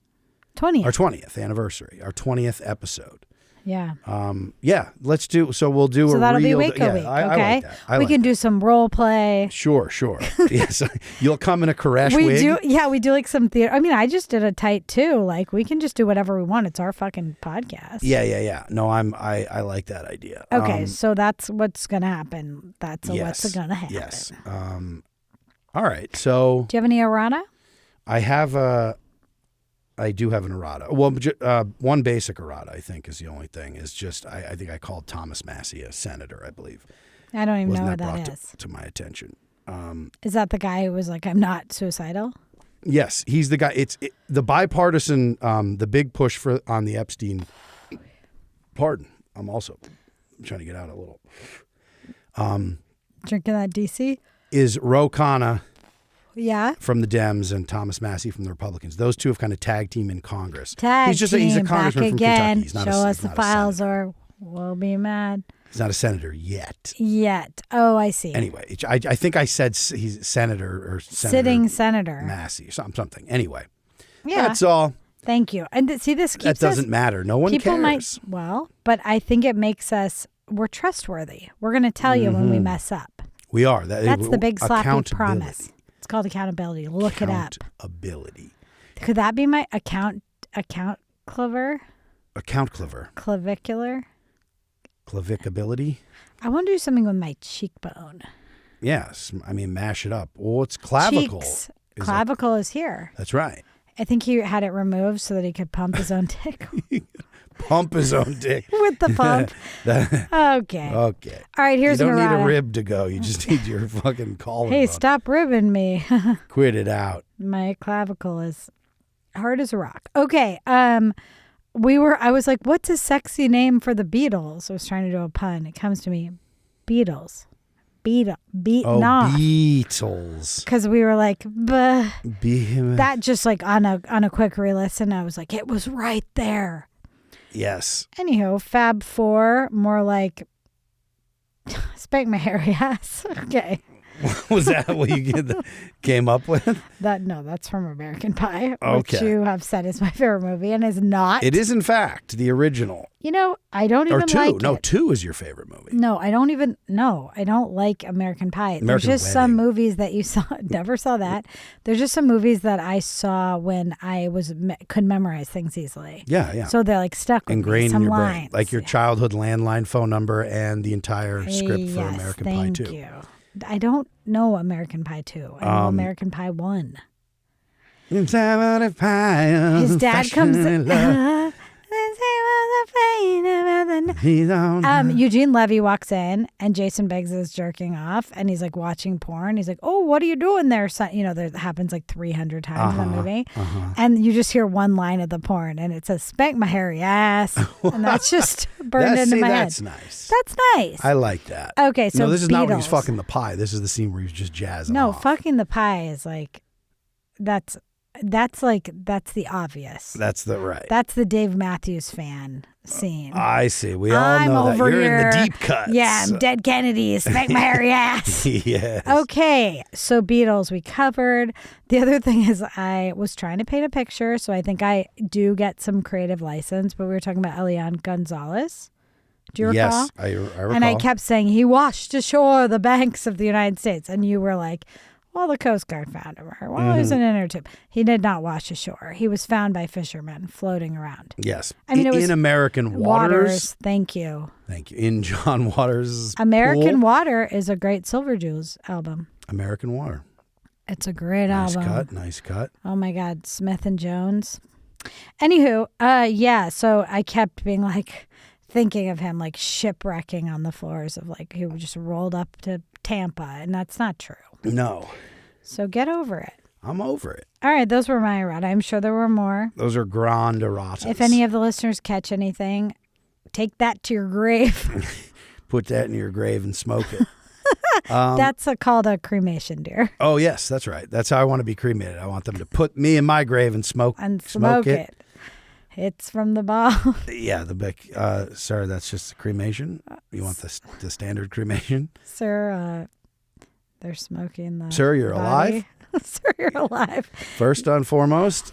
20th. Our 20th anniversary, our 20th episode. Yeah. Let's do. So we'll do. So that'll be Waco Week. Okay. I like that. We can do some role play. Sure. Yes, you'll come in a Koresh wig. We do like some theater. I mean, I just did a tight too. Like we can just do whatever we want. It's our fucking podcast. Yeah. No, I like that idea. Okay, so that's what's gonna happen. That's what's gonna happen. Yes. All right. So. Do you have any errata? I do have an errata. Well, one basic errata, I think, is the only thing. Is just I think I called Thomas Massey a senator, I believe. I don't even know what that is. To my attention. Is that the guy who was like, I'm not suicidal? Yes, he's the guy. It's the bipartisan, the big push on the Epstein. Pardon. I'm trying to get out a little. Drinking that DC? Is Ro Khanna. Yeah. From the Dems and Thomas Massey from the Republicans. Those two have kind of tag team in Congress. He's a congressman from Kentucky. He's not Show us the files or we'll be mad. He's not a senator yet. Oh, I see. Anyway, I think I said he's senator or senator. Sitting senator. Massey or something. Anyway. Yeah. That's all. Thank you. And see, this keeps That doesn't matter. No one cares. But I think it makes we're trustworthy. We're going to tell you when we mess up. We are. That's the big slappy promise. It's called accountability. Look it up. Accountability. Could that be my account clever? Account clever. Clavicular. Clavicability. I want to do something with my cheekbone. Yes. I mean, mash it up. Well, it's clavicle. Cheeks. Clavicle is here. That's right. I think he had it removed so that he could pump his own dick. Pump his own dick. With the pump. Okay. All right, here's an errata. You don't need a rib to go. You just need your fucking collarbone. Hey, stop ribbing me. Quit it out. My clavicle is hard as a rock. Okay. I was like, what's a sexy name for the Beatles? I was trying to do a pun. It comes to me. Beatles. Beatles. Because we were like, that just like on a quick re-listen, I was like, it was right there. Yes. Anywho, Fab Four, more like Spank my hairy ass. Okay. Was that what you came up with? That's from American Pie, which Okay. you have said is my favorite movie and is not. It is, in fact, the original. You know, I don't even Or 2. like it. No, 2 is your favorite movie. No, I don't even. No, I don't like American Pie. There's American just some Wedding. movies that you saw. Never saw that. There's just some movies that I saw when I could memorize things easily. Yeah. So they're like stuck with me, Ingrained some in your lines. brain. Like your childhood landline phone number and the entire script for Yes, American Pie thank 2. you. I don't know American Pie 2. I know American Pie 1. His dad comes in. Eugene Levy walks in and Jason Biggs is jerking off and he's like watching porn. He's like, "Oh, what are you doing there, son?" You know, that happens like 300 times in the movie. And you just hear one line of the porn and it says, "Spank my hairy ass." And that's just burned into my head. That's nice. That's nice. I like that. Okay, so no, this is not where he's Beatles. fucking the pie. This is the scene where he's just jazzing No, off. fucking the pie is like, that's the obvious. That's the right. That's the Dave Matthews fan scene. I see. We all I'm know that over you're here. in the deep cuts. Yeah, I'm Dead Kennedys. Spank my hairy ass. Yes. Okay, so Beatles we covered. The other thing is I was trying to paint a picture, so I think I do get some creative license, but we were talking about Elian Gonzalez. Do you recall? Yes, I recall. And I kept saying he washed ashore the banks of the United States, and you were like, well, the Coast Guard found him. Or, well, he was in an inner tube. He did not wash ashore. He was found by fishermen floating around. Yes. I mean, it was in American Waters. Thank you. Thank you. In John Waters' American pool. Water is a great Silver Jewels album. American Water. It's a great Nice album. Nice cut. Oh my God, Smith and Jones. Anywho, yeah. So I kept being like, thinking of him like shipwrecking on the floors of like he just rolled up to Tampa, and that's not true. No. So get over it. I'm over it. All right, those were my errata. I'm sure there were more. Those are grand erratas. If any of the listeners catch anything, take that to your grave. Put that in your grave and smoke it. That's called a cremation, dear. Oh, yes, that's right. That's how I want to be cremated. I want them to put me in my grave and smoke it. It's from the ball. Yeah, sir, that's just cremation. You want the standard cremation? Sir, they're smoking the Sir, you're body. alive? Sir, you're alive. First and foremost.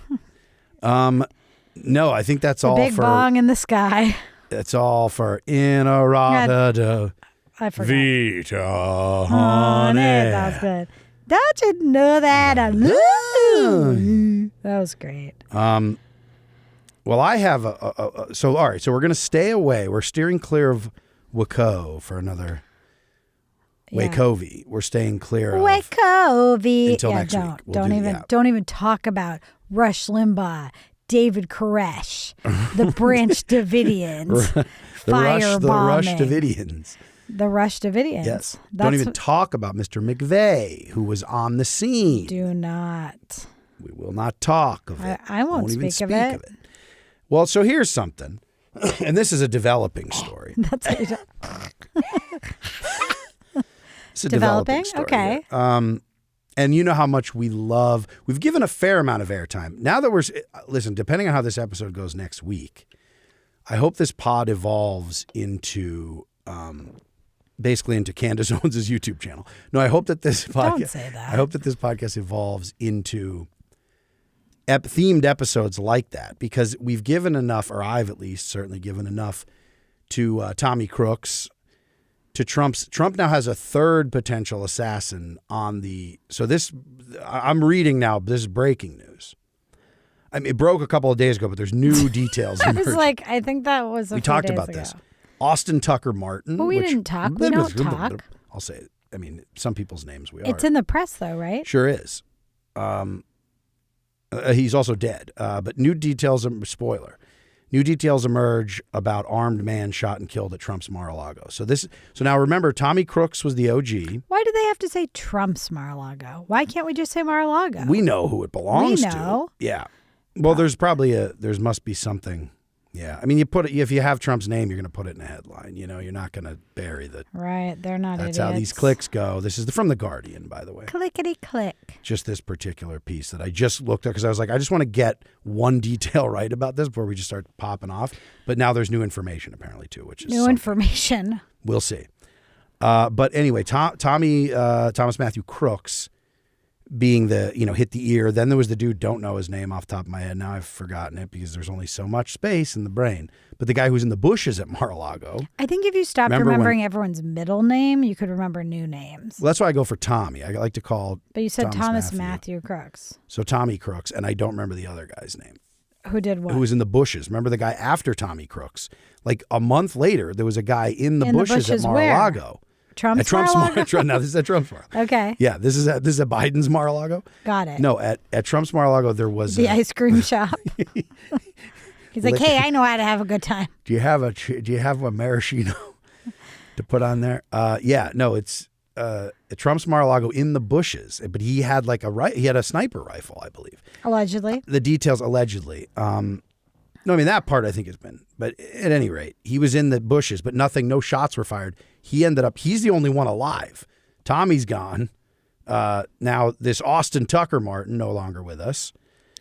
No, I think that's all big for... bong in the sky. It's all for in a rata I forgot. Vita, Honey. honey. That was good. Don't you know that I love you? That was great. Well, I have all right, so we're going to stay away. We're steering clear of Waco for another Wacovi. We're staying clear of Wacovi. until next week. Don't even talk about Rush Limbaugh, David Koresh, the Branch Davidians, the Rush firebombing. Davidians. The Rush Davidians. Yes. Don't even talk about Mr. McVeigh, who was on the scene. Do not. We will not talk of it. I won't even speak of it. Well, so here's something, and this is a developing story. That's it. It's a Developing? developing story. Okay. Here. And you know how much we've given a fair amount of airtime. Now that listen, depending on how this episode goes next week, I hope this pod evolves into, basically into Candace Owens' YouTube channel. No, I hope that this podcast, Don't say that. I hope that this podcast evolves into themed episodes like that, because we've given enough, or I've at least certainly given enough to Tommy Crooks, to Trump now has a third potential assassin on I'm reading now, this is breaking news. I mean, it broke a couple of days ago, but there's new details. I was like, I think that was we talked about ago. this. Austin Tucker Martin. But we didn't talk. We don't talk. I'll say it. I mean, some people's names we are. It's in the press though, right? Sure is. He's also dead. But new details, spoiler. New details emerge about armed man shot and killed at Trump's Mar-a-Lago. So now remember, Tommy Crooks was the OG. Why do they have to say Trump's Mar-a-Lago? Why can't we just say Mar-a-Lago? We know who it belongs We know. to. Yeah. Well, there's probably there must be something. Yeah. I mean, if you have Trump's name, you're going to put it in a headline. You know, you're not going to bury the. Right. They're not That's idiots. how these clicks go. This is from The Guardian, by the way. Clickety click. Just this particular piece that I just looked at because I was like, I just want to get one detail right about this before we just start popping off. But now there's new information apparently too, which is New information. We'll see. But anyway, Thomas Matthew Crooks being the, hit the ear. Then there was the dude, don't know his name off the top of my head. Now I've forgotten it because there's only so much space in the brain. But the guy who's in the bushes at Mar-a-Lago. I think if you stopped remembering everyone's middle name, you could remember new names. Well, that's why I go for Tommy. I like to call But you said Thomas Matthew Crooks. So Tommy Crooks, and I don't remember the other guy's name. Who did what? Who was in the bushes. Remember the guy after Tommy Crooks? Like a month later, there was a guy in the bushes at Mar-a-Lago. Trump's Mar-a-Lago? No, this is at Trump's Mar-a-Lago. Okay. Yeah, this is at Biden's Mar-a-Lago. Got it. No, at Trump's Mar-a-Lago, there was the ice cream shop. He's like, hey, I know how to have a good time. Do you have a maraschino to put on there? It's at Trump's Mar-a-Lago in the bushes, but he had he had a sniper rifle, I believe. Allegedly. The details allegedly. No, I mean, that part I think has been. But at any rate, he was in the bushes, but no shots were fired. He's the only one alive. Tommy's gone. Now, this Austin Tucker Martin, no longer with us.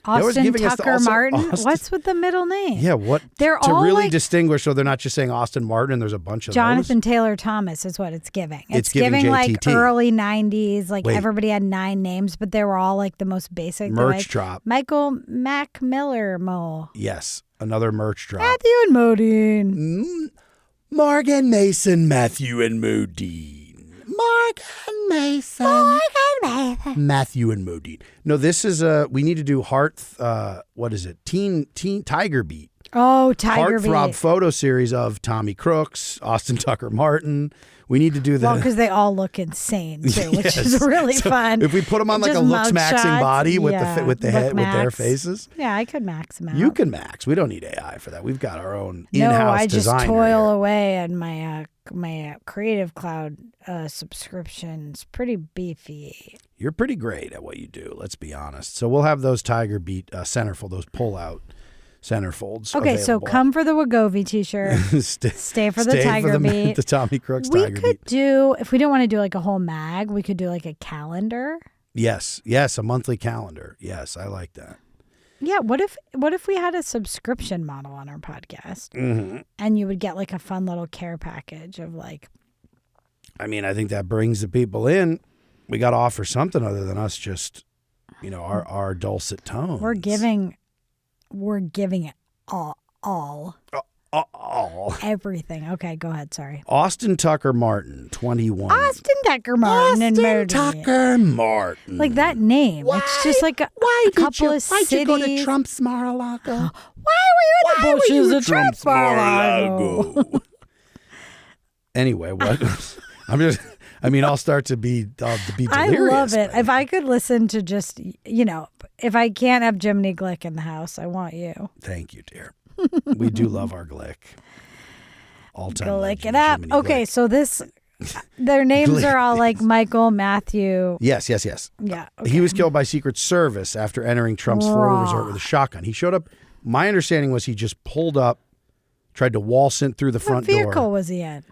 Austin Tucker Martin? What's with the middle name? Yeah, what? They're to all really distinguish, so they're not just saying Austin Martin and there's a bunch of Jonathan those. Taylor Thomas is what it's giving. It's giving like JTT. early 90s, like Wait. everybody had 9 names, but they were all like the most basic. Merch drop. Michael Mac Miller Mo. Yes, another merch drop. Matthew and Modine. Morgan Mason, Matthew and Modine. Morgan Mason. Matthew and Modine. No, this is we need to do what is it? Teen Tiger Beat. Oh, Tiger Beat. Heartthrob photo series of Tommy Crooks, Austin Tucker Martin. We need to do that. Well, because they all look insane too, which is really fun. If we put them on like a Pussmaxxing body with the head with their faces. Yeah, I could max them out. You can max. We don't need AI for that. We've got our own in-house designer. No, I just toil here. away on my Creative Cloud subscription's pretty beefy. You're pretty great at what you do, let's be honest. So we'll have those Tiger Beat centerfold, those pull-out centerfolds. Okay, available. so come for the Wagovi t-shirt. Stay for the Tiger Beat. The Tommy Crooks we Tiger Beat. We could do, if we don't want to do like a whole mag, we could do like a calendar. Yes, a monthly calendar. Yes, I like that. Yeah, what if we had a subscription model on our podcast, and you would get like a fun little care package of like. I mean, I think that brings the people in. We got to offer something other than us just, our dulcet tones. We're giving it all. Everything. Okay, go ahead. Sorry. Austin Tucker Martin, 21. Austin Tucker Martin and Murdy. Tucker Martin. Like that name. It's just like a couple of cities. Why'd you go to Trump's Mar-a-Lago? Why were you in the bushes of Trump's Mar-a-Lago? Anyway, what? I'll start to be delirious. I love it. If I could listen to just, if I can't have Jiminy Glick in the house, I want you. Thank you, dear. We do love our Glick. All-time Glick it up. Okay, so their names are all like Michael, Matthew. Yes. Yeah. Okay. He was killed by Secret Service after entering Trump's Florida resort with a shotgun. He showed up. My understanding was he just pulled up, tried to waltz in through the front door. What vehicle was he in?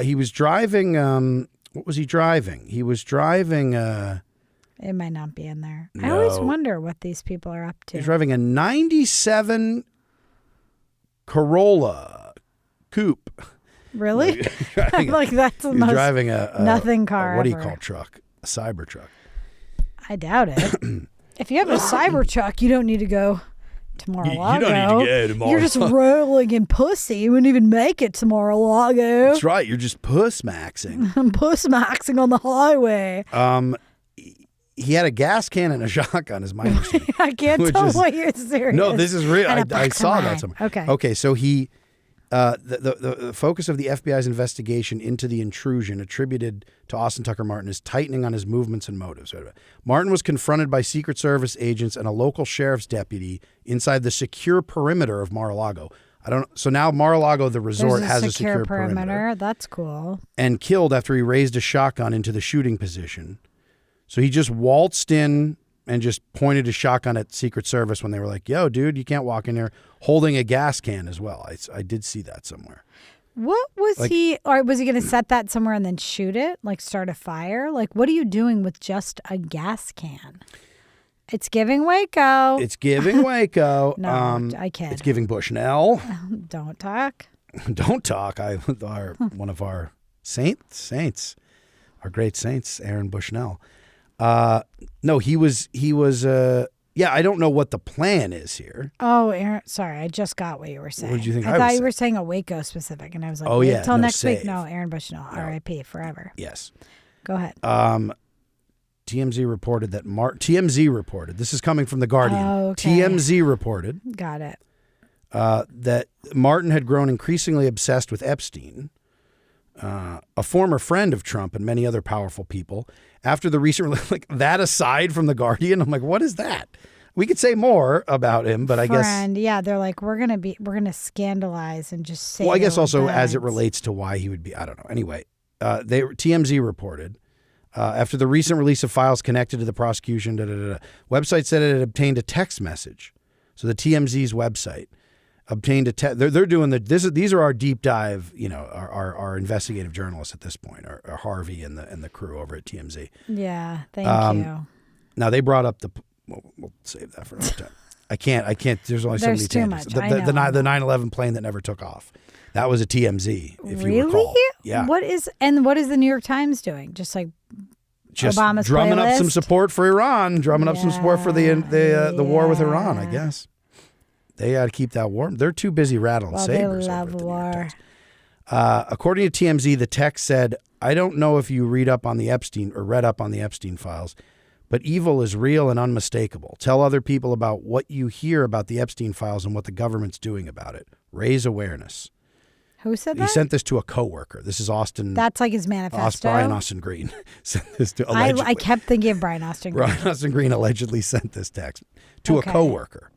He was driving. What was he driving? He was driving. It might not be in there. No. I always wonder what these people are up to. He's driving a 97 Corolla coupe. Really? Like that's the most driving a nothing car. What do you ever. call truck? A cyber truck. I doubt it. If you have a cyber truck, you don't need to go to Mar-a-Lago. You don't need to go to Mar-a-Lago. You're just rolling in pussy. You wouldn't even make it to Mar-a-Lago. That's right. You're just Pussmaxxing. I'm Pussmaxxing on the highway. He had a gas can and a shotgun, is my understanding. I can't tell what you're serious. No, this is real. And I saw that somewhere. Okay, so he, the focus of the FBI's investigation into the intrusion attributed to Austin Tucker Martin is tightening on his movements and motives. Martin was confronted by Secret Service agents and a local sheriff's deputy inside the secure perimeter of Mar-a-Lago. So now Mar-a-Lago, the resort, has a secure perimeter. That's cool. And killed after he raised a shotgun into the shooting position. So he just waltzed in and just pointed a shotgun at Secret Service when they were like, yo, dude, you can't walk in here, holding a gas can as well. I did see that somewhere. What was he, or was he going to set that somewhere and then shoot it, like start a fire? Like, what are you doing with just a gas can? It's giving Waco. It's giving Waco. No, I can't. It's giving Bushnell. Don't talk. Don't talk. One of our Saints. Our great saints, Aaron Bushnell. No, he was. Yeah, I don't know what the plan is here. Oh, Aaron, sorry, I just got what you were saying. What did you think? I thought you were saying a Waco specific, and I was like, oh yeah, till no, next save. week. No, Aaron Bushnell, R.I.P. forever. Yes. Go ahead. TMZ reported that TMZ reported. This is coming from the Guardian. Oh, okay. TMZ reported. Got it. That Martin had grown increasingly obsessed with Epstein, a former friend of Trump and many other powerful people. After the recent, like that aside from the Guardian, I'm like, what is that? We could say more about him, but I guess. Yeah, they're like, we're gonna scandalize and just say. Well, I guess also bad. as it relates to why he would be, I don't know. Anyway, TMZ reported after the recent release of files connected to the prosecution. Website said it had obtained a text message. So the TMZ's website obtained a text. They're doing these are our deep dive. You know, our investigative journalists at this point, are Harvey and the crew over at TMZ. Yeah, thank you. Now they brought up we'll save that for another time. I can't. There's only so many too tangents. much. The 9/11 plane that never took off. That was a TMZ. If really? you recall. Yeah. What is the New York Times doing? Just Obama's drumming playlist? up some support for Iran, drumming up some support for the war with Iran. I guess they got to keep that warm. They're too busy rattling sabers. They love war. According to TMZ, the text said, "I don't know if you read up on the Epstein files, but evil is real and unmistakable. Tell other people about what you hear about the Epstein files and what the government's doing about it. Raise awareness." Who said that? He sent this to a coworker. This is Austin. That's like his manifesto. Brian Austin Green sent this to allegedly. I kept thinking of Brian Austin Green. Brian Austin Green allegedly sent this text to a coworker.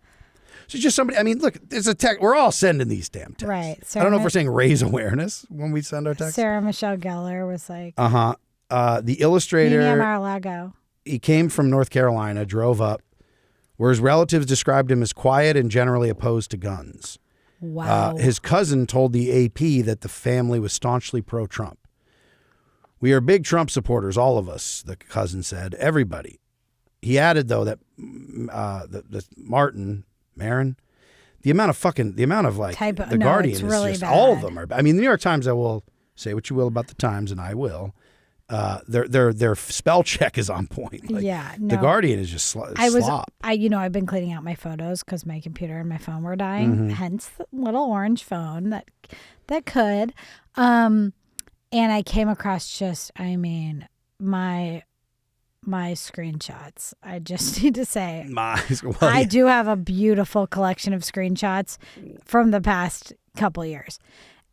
So just somebody. I mean, look, it's a text. We're all sending these damn texts. Right. I don't know if we're saying raise awareness when we send our texts. Sarah Michelle Gellar was like. The illustrator. Mar-a-Lago. He came from North Carolina, drove up, where his relatives described him as quiet and generally opposed to guns. Wow. His cousin told the AP that the family was staunchly pro-Trump. "We are big Trump supporters, all of us," the cousin said. "Everybody." He added, though, that the Marin, the amount of the Guardian is really just, bad. all of them are. I mean, the New York Times, I will say what you will about the Times, and I will. Their spell check is on point. The Guardian is just slop. I've been cleaning out my photos because my computer and my phone were dying. Hence the little orange phone that could. And I came across my screenshots. I just need to say, I do have a beautiful collection of screenshots from the past couple years.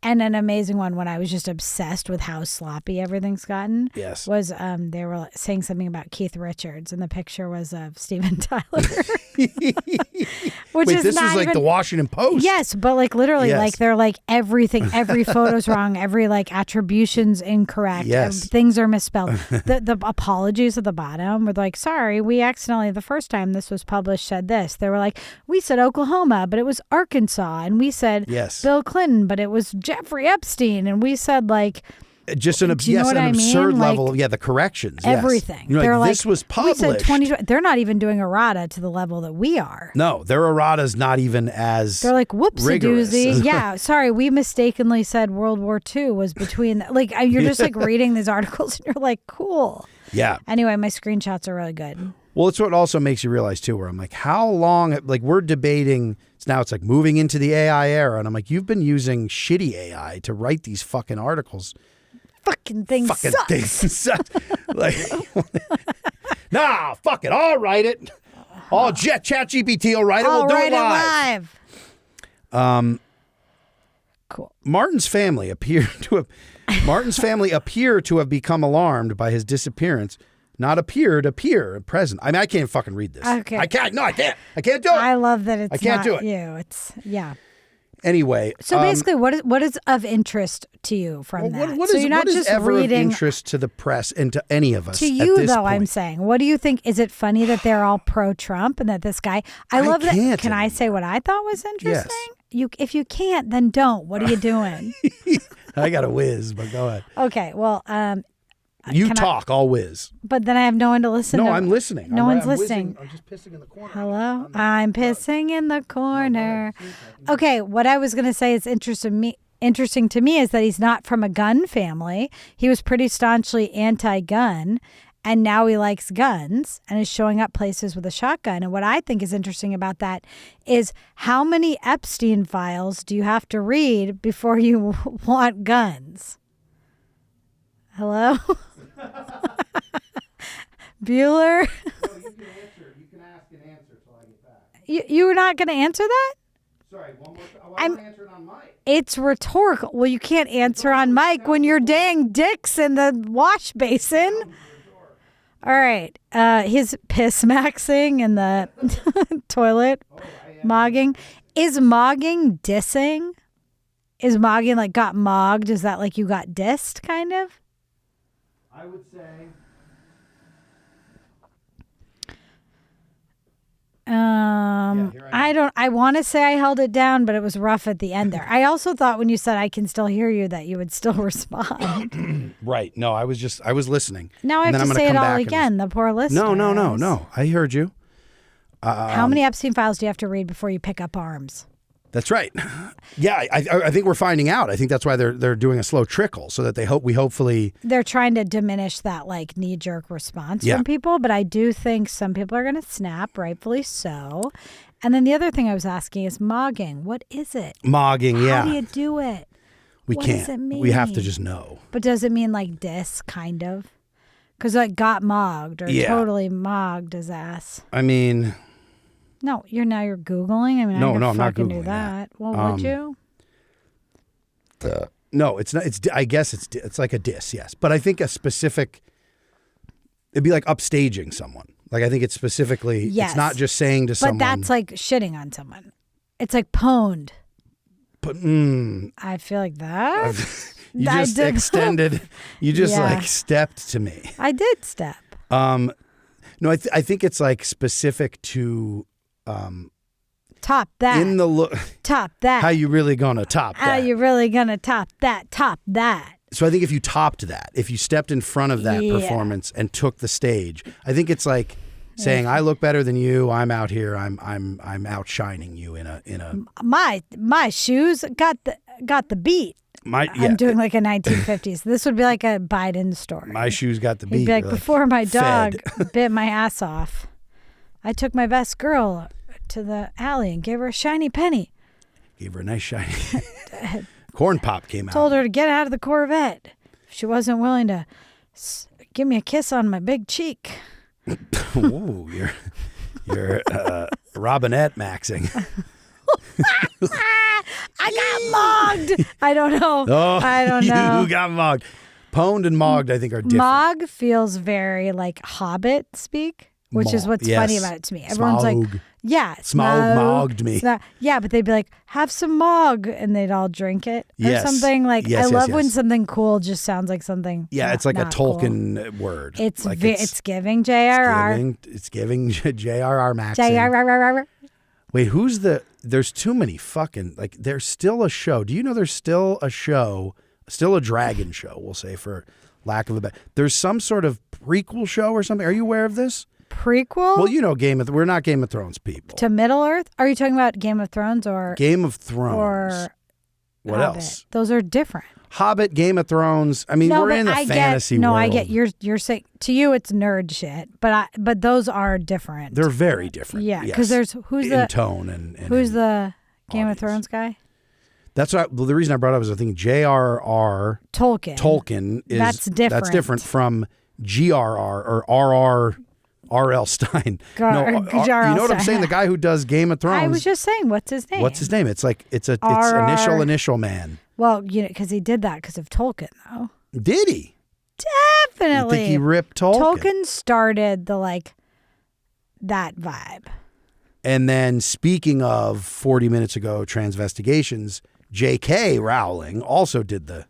And an amazing one when I was just obsessed with how sloppy everything's gotten. Yes. Was they were saying something about Keith Richards, and the picture was of Steven Tyler. Which Wait, is this not was like even, the Washington Post. Yes, but literally, Yes. they're like everything, every photo's wrong, every attribution's incorrect. Yes. Things are misspelled. The apologies at the bottom were like, sorry, we accidentally, the first time this was published, said this. They were like, we said Oklahoma, but it was Arkansas. And we said Bill Clinton, but it was Jeffrey Epstein. And we said just an absurd level of the corrections. Everything. Yes. They're this was published. We said they're not even doing errata to the level that we are. No, their errata's not even as they're like whoopsie-doozy. rigorous. Yeah, sorry, we mistakenly said World War II was between. You're just reading these articles and you're like, cool. Yeah. Anyway, my screenshots are really good. Well, it's what also makes you realize too, where I'm like, how long? We're debating. Now it's moving into the AI era, and I'm like, you've been using shitty AI to write these fucking articles. Fucking thing sucks. Nah, fuck it. I'll write it. Chat GPT will write it. We'll do it live. Cool. Martin's family appear to have become alarmed by his disappearance. Not appeared, appear, present. I mean, I can't fucking read this. Okay. I can't. No, I can't. I can't do it. I love that it's I can't not do it. you. It's Anyway. So basically, what is of interest to you from that? What so is, you're not what just is ever reading of interest to the press and to any of us? To you, at this though, point? I'm saying, what do you think? Is it funny that they're all pro-Trump and that this guy? I love that. Can't Can I say what I thought was interesting? Yes. If you can't, then don't. What are you doing? I got a whiz, but go ahead. Okay, well, I'll whiz. But then I have no one to listen to. No, I'm listening. No one's listening. I'm just pissing in the corner. Hello? I'm pissing in the corner. Okay, what I was going to say is interesting interesting to me is that he's not from a gun family. He was pretty staunchly anti-gun, and now he likes guns and is showing up places with a shotgun. And what I think is interesting about that is how many Epstein files do you have to read before you want guns? Hello? Bueller? No, you can answer. You can ask and answer till I get back. You're not going to answer that? Sorry, one more time. I want to answer it on mic. It's rhetorical. Well, you can't answer on mic when your dang dick's in the wash basin. All right. His Pussmaxxing in the toilet. Mogging. Is mogging dissing? Is mogging like got mogged? Is that like you got dissed kind of? I would say. I want to say I held it down, but it was rough at the end there. I also thought when you said I can still hear you that you would still respond. Right. No, I was listening. Now I have to say it all again. The poor listener. No. I heard you. How many Epstein files do you have to read before you pick up arms? That's right. Yeah, I think we're finding out. I think that's why they're doing a slow trickle so that hopefully they're trying to diminish that like knee-jerk response from people. But I do think some people are going to snap, rightfully so. And then the other thing I was asking is mogging. What is it? Mogging, yeah. How do you do it? We what can't. Does it mean? We have to just know. But does it mean like diss, kind of? Because like got mogged or totally mogged his ass. I mean... No, you're Googling? I mean, no, I'm not fucking Googling do that. Well, would you? No, it's not. I guess it's like a diss, yes. But I think a specific, it'd be like upstaging someone. Like I think it's specifically, it's not just saying to someone. But that's like shitting on someone. It's like pwned. But, I feel like that. You just extended. You just like stepped to me. I did step. No, I think it's like specific to. Top that. In the look. Top that. How you really gonna top that? How you really gonna top that? Top that. So I think if you topped that, if you stepped in front of that performance and took the stage, I think it's like saying, "I look better than you. I'm out here. I'm outshining you in a." My shoes got the beat. I'm doing like a 1950s. This would be like a Biden story. My shoes got the beat. He'd be like, before my dog bit my ass off, I took my best girl to the alley and gave her a shiny penny. Gave her a nice shiny. Corn Pop came out. Told her to get out of the Corvette. She wasn't willing to give me a kiss on my big cheek. Ooh, you're Robinette maxing. I got mogged. I don't know. Oh, I don't know. You got mogged. Pwned and mogged, I think, are different. Mog feels very like Hobbit speak. Which is what's funny about it to me. Everyone's like, Smaug mogged me. Yeah, but they'd be like, have some mog, and they'd all drink it or something. Like, I love when something cool just sounds like something. Yeah, it's like a Tolkien word. It's like it's giving JRR. It's giving JRR Max. JRR. Wait, there's too many fucking, like, there's still a show. Do you know there's still a show, still a dragon show, we'll say, for lack of a better. There's some sort of prequel show or something. Are you aware of this? Prequel? Well, you know we're not Game of Thrones people. To Middle Earth? Are you talking about Game of Thrones or Game of Thrones? Or what Hobbit? Else? Those are different. Hobbit, Game of Thrones. I mean, we're in the fantasy world. No, I get you're saying to you it's nerd shit, but those are different. They're very different. Yeah, because there's in tone and who's the Game of Thrones guy? That's the reason I brought it up is I think J.R.R. Tolkien is that's different. That's different from G.R.R. or R.R. R.L. Stein. You know what I'm saying? The guy who does Game of Thrones. I was just saying, what's his name? What's his name? It's like it's initial man. Well, you know, because he did that because of Tolkien, though. Did he? Definitely. You think he ripped Tolkien? Tolkien started that vibe. And then speaking of 40 minutes ago transvestigations, J.K. Rowling also did the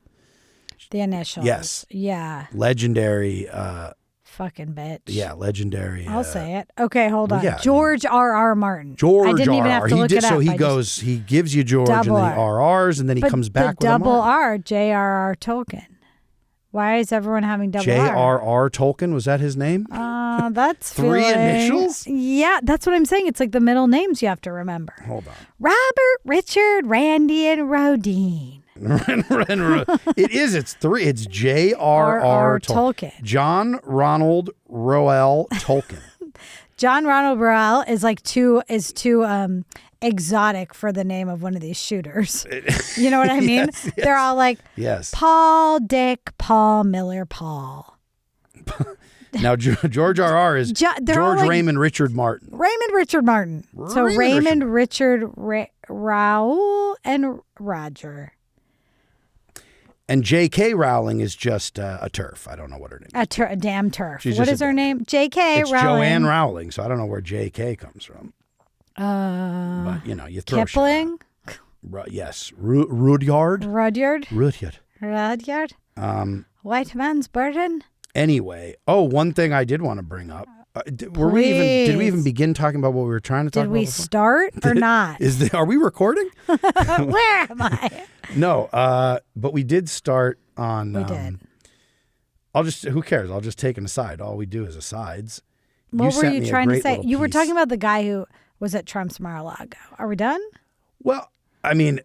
initials. Yes. Yeah. Legendary. Fucking bitch. Yeah, legendary. I'll say it. Okay, hold on. Yeah, George R.R. Martin. George I didn't even have to look it up. So he gives you George and then he RRs and then he comes back with double R, J.R.R. Tolkien. Why is everyone having double R? J.R.R. Tolkien, was that his name? That's three initials? Yeah, that's what I'm saying. It's like the middle names you have to remember. Hold on. Robert, Richard, Randy, and Rodine. It is. It's three. It's J.R.R. Tolkien. John Ronald Reuel Tolkien. John Ronald Reuel is like too exotic for the name of one of these shooters. You know what I mean? Yes, yes. They're all like Paul, Dick, Paul, Miller, Paul. Now, George R.R. is George like Raymond Richard Martin. Raymond Richard Martin. So Raymond Richard Raoul and Roger. And J.K. Rowling is just a turf. I don't know what her name is. A damn turf. What is her name? J.K. It's Rowling. Joanne Rowling, so I don't know where J.K. comes from. But, you know, you throw Kipling? Yes. Rudyard? Rudyard? White man's burden? Anyway, one thing I did want to bring up. Did we even begin talking about what we were trying to talk about? Did we start or not? Are we recording? Where am I? No, but we did start on. We did. Who cares? I'll just take an aside. All we do is asides. What were you trying to say? You were talking about the guy who was at Trump's Mar-a-Lago. Are we done? Well, I mean,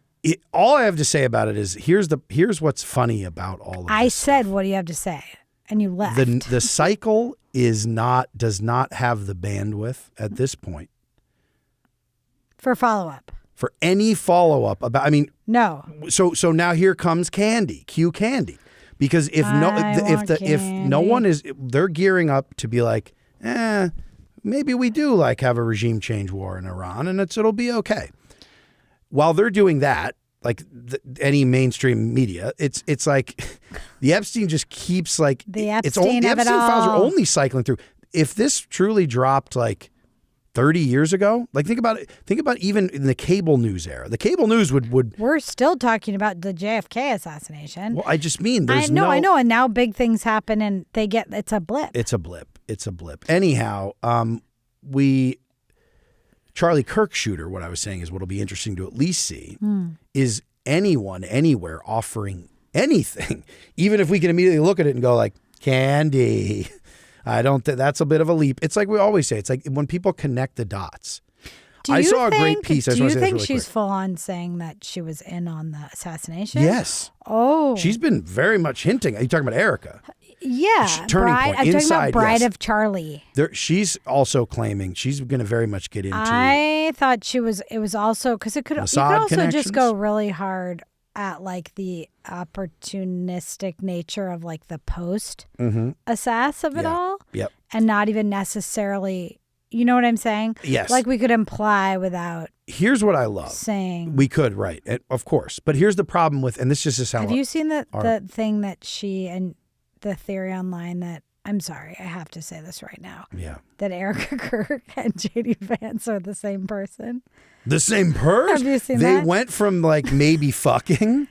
all I have to say about it is here's what's funny about all of this. I said, what do you have to say? And you left. The cycle does not have the bandwidth at this point for follow-up. For any follow-up about, I mean, no. So now here comes Candy, Q Candy, because if no one is, they're gearing up to be like, maybe we do like have a regime change war in Iran, and it'll be okay. While they're doing that, like any mainstream media, it's like the Epstein just keeps like the Epstein files are only cycling through. If this truly dropped like 30 years ago, like think about even in the cable news era. The cable news would we're still talking about the JFK assassination. Well, I just mean I know, and now big things happen and it's a blip. It's a blip. Anyhow, Charlie Kirk shooter, what I was saying is what'll be interesting to at least see is anyone, anywhere offering anything, even if we can immediately look at it and go like, Candy. I don't think that's a bit of a leap. It's like we always say, it's like when people connect the dots. I saw a great piece. Do you think she's full on saying that she was in on the assassination? Yes. Oh. She's been very much hinting. Are you talking about Erica? Yeah, turning point. I'm talking about Bride yes. of Charlie. She's also claiming she's going to very much get into. I thought it was also because you could also just go really hard at like the opportunistic nature of like the post assass of it all. Yep. And not even necessarily, you know what I'm saying? Yes. Like we could imply without. Here's what I love. Saying we could, right? Of course, but here's the problem with, and this just is how. Have you seen the thing that she and the theory online that, I'm sorry, I have to say this right now. Yeah. That Erica Kirk and JD Vance are the same person. The same person? Have you seen they that? They went from like maybe fucking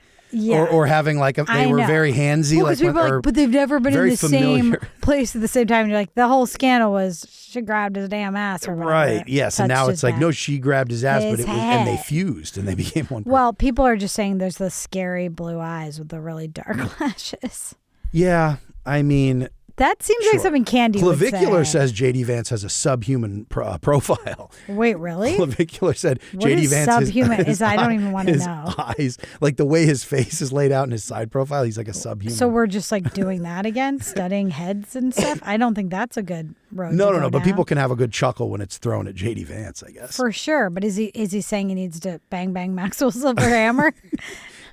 or having like they were very handsy. Well, like, but they've never been in the same place at the same time. And you're like, the whole scandal was she grabbed his damn ass or whatever. Right, yes. And now it's like, no, she grabbed his ass, and they fused and they became one person. Well, people are just saying there's the scary blue eyes with the really dark lashes. Yeah, I mean, that seems like something Candy would say. Clavicular says J.D. Vance has a subhuman profile. Wait, really? Clavicular said J.D. Vance subhuman is I don't even want to know. Eyes, like the way his face is laid out in his side profile, he's like a subhuman. So we're just like doing that again, studying heads and stuff. I don't think that's a good road. No. But people can have a good chuckle when it's thrown at J.D. Vance, I guess. For sure. But is he saying he needs to bang Maxwell Silverhammer?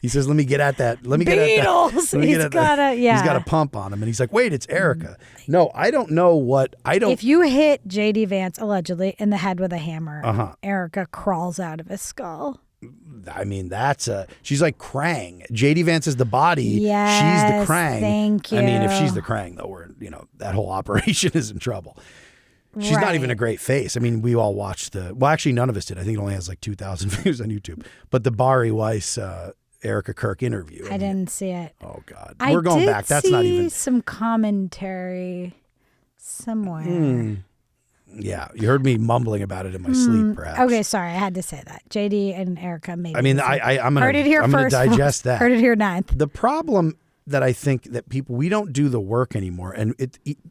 He says, let me get at that. Let me get at that. He's got a pump on him. And he's like, wait, it's Erica. No, I don't know what. If you hit J.D. Vance, allegedly, in the head with a hammer, Erica crawls out of his skull. I mean, she's like Krang. J.D. Vance is the body. Yes, she's the Krang. Thank you. I mean, if she's the Krang, though, that whole operation is in trouble. She's not even a great face. I mean, we all watched actually, none of us did. I think it only has like 2,000 views on YouTube. But the Bari Weiss Erica Kirk interview. I didn't see it. Oh God, we're going back. That's not even some commentary somewhere. Yeah, you heard me mumbling about it in my sleep, perhaps. Okay, sorry, I had to say that. JD and Erica, maybe. I mean, I'm gonna digest that. Heard it here ninth. The problem that I think that we don't do the work anymore, and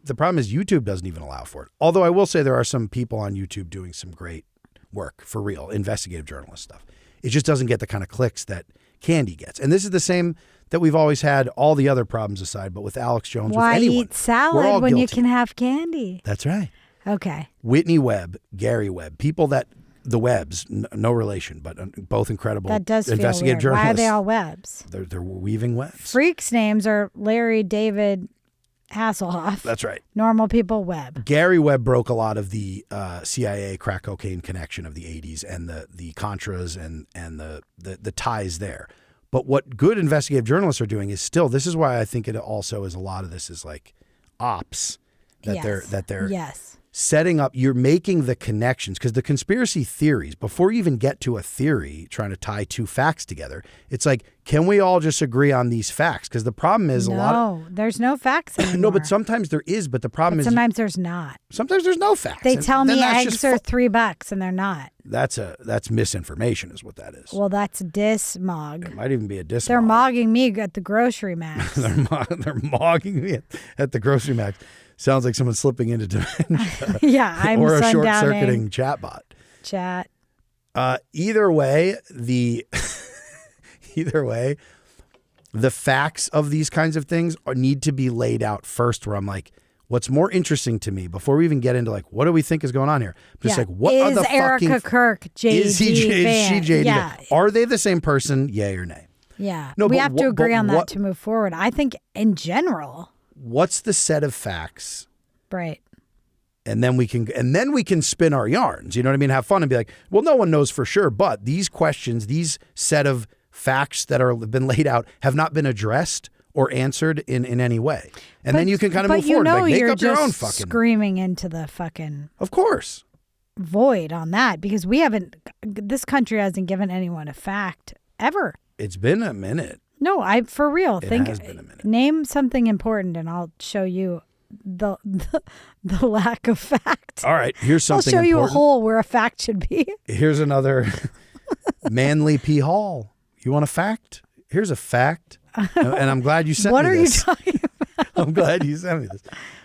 the problem is YouTube doesn't even allow for it. Although I will say there are some people on YouTube doing some great work for real, investigative journalist stuff. It just doesn't get the kind of clicks that candy gets. And this is the same that we've always had, all the other problems aside, but with Alex Jones, Why with anyone. eat salad when you can have candy? That's right. Okay. Whitney Webb, Gary Webb, people that, the Webbs, no relation, but both incredible That does feel investigative weird. journalists. Why are they all Webbs? They're weaving webs. Freaks' names are Larry, David, Hasselhoff. That's right. Normal people, Webb. Gary Webb broke a lot of the CIA crack cocaine connection of the 80s and the Contras and the ties there. But what good investigative journalists are doing is still, this is why I think it also is a lot of this is like ops that they're yes. setting up. You're making the connections because the conspiracy theories, before you even get to a theory trying to tie two facts together, it's like, can we all just agree on these facts? Because the problem is there's no facts anymore. No, but sometimes there is. But the problem is sometimes there's not. Sometimes there's no facts. They tell me eggs are $3 and they're not. That's misinformation is what that is. Well, that's dismog. It might even be a dismog. They're mogging me at the grocery max. They're mogging me at the grocery max. Sounds like someone slipping into dementia. Yeah, I'm or a sundowning. short-circuiting chatbot. Chat. Either way, the facts of these kinds of things need to be laid out first. Where I'm like, what's more interesting to me before we even get into like, what do we think is going on here? I'm just like, what are the Erica fucking Kirk JD is she JD? Yeah. Are they the same person? Yay or nay? Yeah. No, we but have to agree on that what- to move forward. I think in general. What's the set of facts? Right. And then we can spin our yarns. You know what I mean? Have fun and be like, well, no one knows for sure, but these questions, these set of facts that have been laid out have not been addressed or answered in any way. And then you can kind of move forward. Like, make up your own fucking screaming into the fucking Of course. void on that because this country hasn't given anyone a fact ever. It's been a minute. No, for real. It Think has been a minute. Name something important and I'll show you the lack of fact. All right, here's something I'll show you important. a hole where a fact should be. Here's another Manly P. Hall. You want a fact? Here's a fact. And I'm glad you sent What me are this. you talking about? I'm glad you sent me this.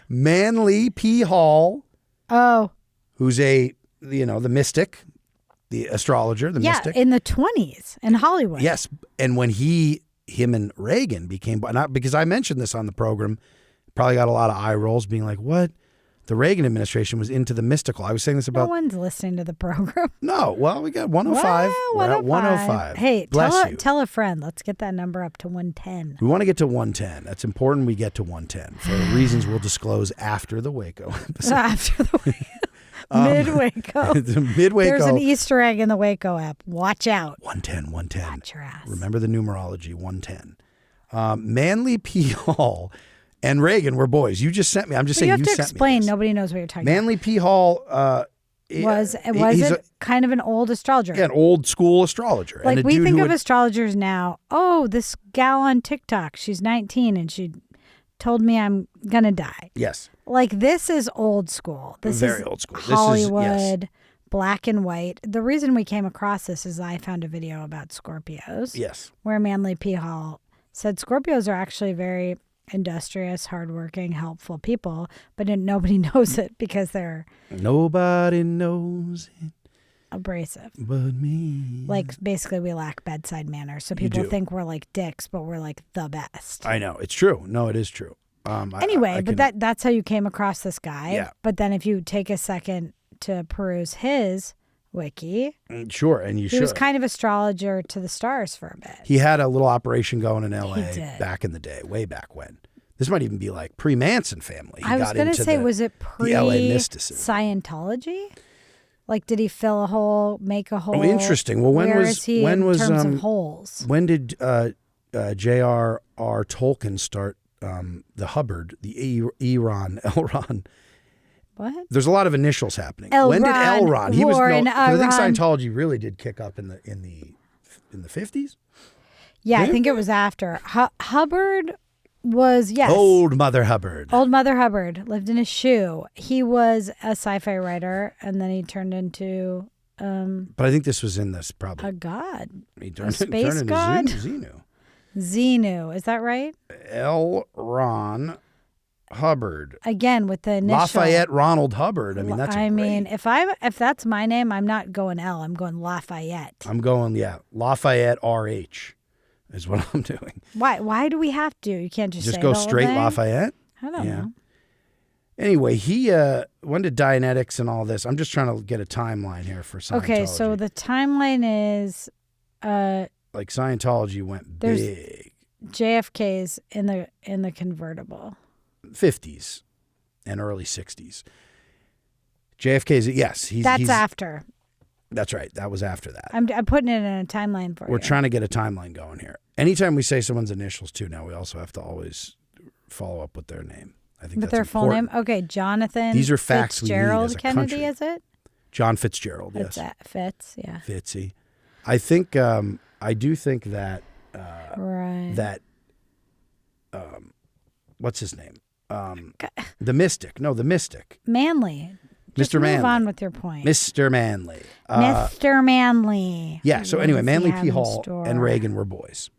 Manly P. Hall, Oh, who's the mystic, the astrologer, the yeah, mystic. in the 20s in Hollywood. Yes. And when him and Reagan became, not because I mentioned this on the program, probably got a lot of eye rolls being like, what? The Reagan administration was into the mystical. I was saying this No about. one's listening to the program. No. Well, we got 105. Well, We're at 105. Hey, Bless you. tell a friend. Let's get that number up to 110. We want to get to 110. That's important we get to 110 for reasons we'll disclose after the Waco episode. After the mid-Waco. Mid-Waco. There's an Easter egg in the Waco app. Watch out. 110. Watch your ass. Remember the numerology, 110. Manly P. Hall and Reagan were boys. You just sent me. I'm just saying you have you to sent explain. me this. Nobody knows what you're talking Manly P. Hall was he's it kind of an old astrologer? an old school astrologer. Like and a we dude think who of astrologers now. Oh, this gal on TikTok, she's 19 and she told me I'm going to die. Yes. Like this is old school. This Very is old school. Hollywood, This is, black and white. The reason we came across this is I found a video about Scorpios. Yes. Where Manly P. Hall said Scorpios are actually very industrious, hardworking, helpful people, but nobody knows it because they're Nobody knows it abrasive. but me. Like basically we lack bedside manners. So people do. think we're like dicks, but we're like the best. I know. It's true. No, it is true. Anyway, that's how you came across this guy. Yeah. But then if you take a second to peruse his wiki, Sure, and he was kind of astrologer to the stars for a bit. He had a little operation going in L.A. He did. back in the day, way back when. This might even be like pre-Manson family. I was going to say, was it LA mysticism. pre-Scientology? Like, did he fill a hole, make a hole? Oh, interesting. Well, Where is he in terms of holes? When did J.R.R. Tolkien start the Hubbard, the Elron? What? There's a lot of initials happening. L. When did Ron, L. Ron? He was Warren, I think Ron. Scientology really did kick up in the 50s. Yeah, I think it was after. Hubbard was, yes. Old Mother Hubbard. Old Mother Hubbard lived in a shoe. He was a sci-fi writer, and then he turned into But I think this was in this probably. a god. He turned space into god? Xenu. Xenu, is that right? L. Ron Hubbard. Again, with the initial. Lafayette Ronald Hubbard. I mean, that's if that's my name, I'm not going L. I'm going Lafayette. I'm going, Lafayette RH. is what I'm doing. Why do we have to? You can't just say go the whole straight thing? Lafayette? I don't know. Anyway, he went to Dianetics and all this. I'm just trying to get a timeline here for Scientology. Okay, so the timeline is like Scientology went big. JFK's in the convertible. 50s and early 60s. JFK's, yes. He's after. That's right. That was after that. I'm putting it in a timeline for you. We're trying to get a timeline going here. Anytime we say someone's initials too, now we also have to always follow up with their name. I think with that's their full name? Okay, Jonathan These are facts Fitzgerald we need as a Kennedy, country. is it? John Fitzgerald, yes. That's Fitz, yeah. Fitzy. I think, I do think that, right. that, what's his name? The Mystic. No, the Mystic. Manly. Just Mr. Manley. move on with your point. Mr. Manley. Mr. Manley. Yeah, so anyway, Manly P. Hall and Reagan were boys.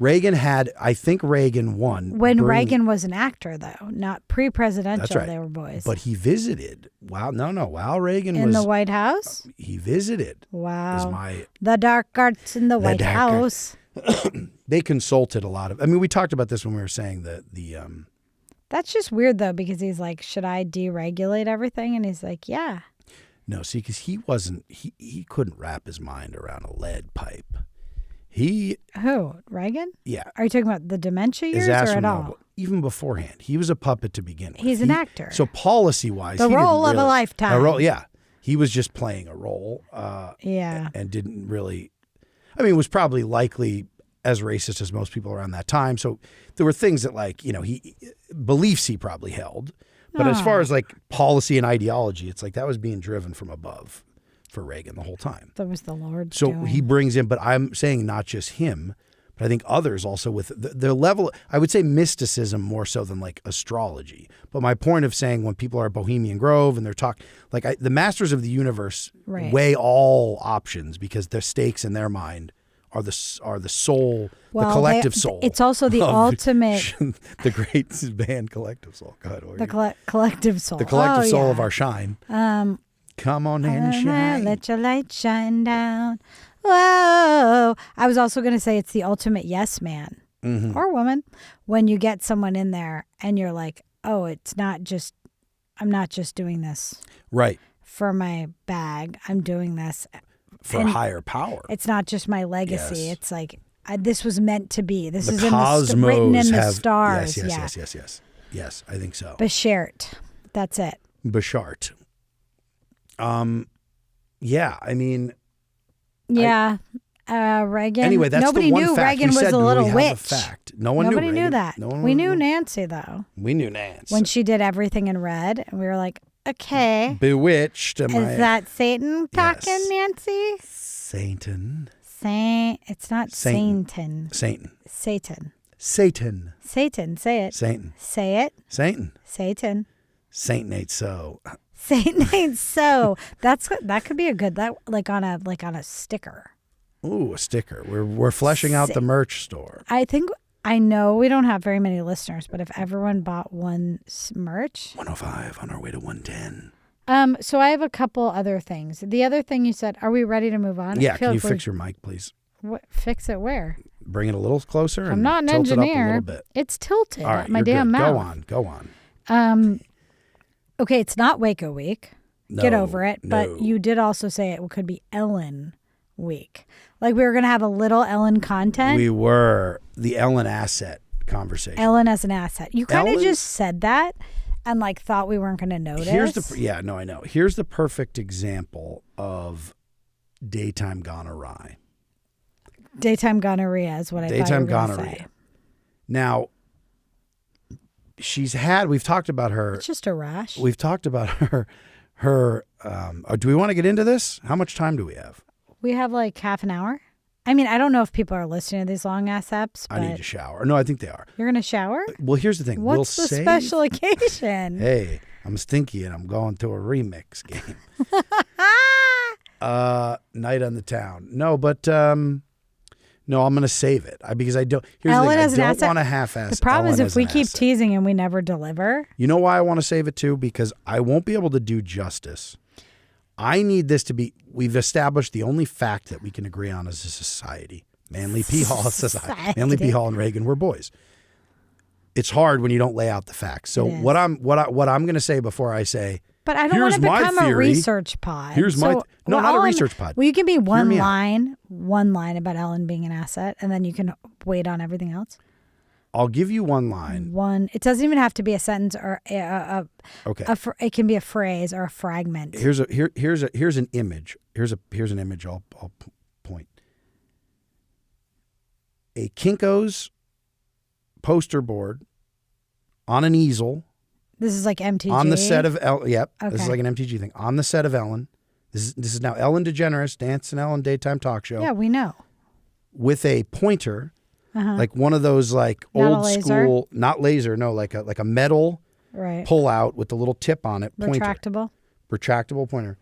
I think Reagan won. When Reagan was an actor, though, not pre-presidential, That's right. They were boys. But he visited. While Reagan was. In the White House? He visited. Wow. The dark arts in the White House. They consulted a lot of. I mean, we talked about this when we were saying that the. That's just weird, though, because he's like, should I deregulate everything? And he's like, yeah. No, see, because he wasn't. He couldn't wrap his mind around a lead pipe. Who? Reagan? Yeah. Are you talking about the dementia years or at all? Even beforehand. He was a puppet to begin with. He's an actor. So policy-wise, the role of a lifetime. Yeah. He was just playing a role. And didn't really, was probably likely as racist as most people around that time. So there were things that beliefs he probably held. But as far as policy and ideology, it's like that was being driven from above for Reagan the whole time. That was the Lord. So he brings in, but I'm saying not just him, but I think others also with the level, I would say mysticism more so than astrology. But my point of saying when people are at Bohemian Grove and they're talking, the masters of the universe weigh all options because the stakes in their mind are the soul, the collective soul. It's also the ultimate. The great band Collective Soul. Go ahead, the collective soul. The collective soul of our shine. Come on in and shine. Let your light shine down. Whoa. I was also going to say it's the ultimate yes man or woman when you get someone in there and you're like, oh, I'm not just doing this. Right. For my bag. I'm doing this. For a higher power. It's not just my legacy. Yes. It's like, this was meant to be. This is written in the stars. Yes, I think so. Bashert. That's it. Bashart. Reagan. Anyway, that's nobody the one knew fact. Reagan was a little witch. Fact. Nobody knew that. We knew Nancy though. We knew Nancy when she did everything in red, and we were like, okay, bewitched. Is that Satan talking, Nancy? Satan. It's not Satan. Satan. Satan. Satan. Satan. Say it. Satan. Say it. Satan. Satan. Satan ain't so. Satan ain't so. That could be a good on a sticker. Ooh, a sticker. We're fleshing out the merch store. I know we don't have very many listeners, but if everyone bought one merch, 105 on our way to 110. So I have a couple other things. The other thing you said, are we ready to move on? Yeah. Can you fix your mic, please? What? Fix it where? Bring it a little closer. I'm not an engineer. It up a little bit. It's tilted. All right, my damn good. mouth. Go on. Okay, it's not Waco week. No, Get over it. But you did also say it could be Ellen week. We were going to have a little Ellen content. We were. The Ellen asset conversation. Ellen as an asset. You kind of just said that and thought we weren't going to notice. I know. Here's the perfect example of daytime gone awry. Daytime gonorrhea is what I thought you were going to say. Now, we've talked about her. It's just a rash. We've talked about her, do we want to get into this? How much time do we have? We have half an hour. I don't know if people are listening to these long ass apps. I need to shower. No, I think they are. You're going to shower? Well, here's the thing. What's the special occasion? Hey, I'm stinky and I'm going to a remix game. Night on the town. No, but no, I'm going to save it because I don't. Here's Ellen the thing. I don't an want to half-ass. The problem Ellen is if we keep teasing and we never deliver. You know why I want to save it too? Because I won't be able to do justice. I need this to be. We've established the only fact that we can agree on as a society. Manly P. Hall says hi. Manly P. Hall and Reagan were boys. It's hard when you don't lay out the facts. So what I'm going to say before I say, but I don't want to become a research pod. Not a research pod. Well, you can be one line about Ellen being an asset, and then you can wait on everything else. I'll give you one line. It doesn't even have to be a sentence or okay. It can be a phrase or a fragment. Here's an image. Here's an image. I'll point. A Kinko's poster board on an easel. This is like MTG. On the set of Ellen. Yep. Okay. This is like an MTG thing. On the set of Ellen. This is now Ellen DeGeneres, Dance and Ellen daytime talk show. Yeah, we know. With a pointer. Like one of those like old school, not laser, no, like a metal pull out with the little tip on it. Retractable pointer.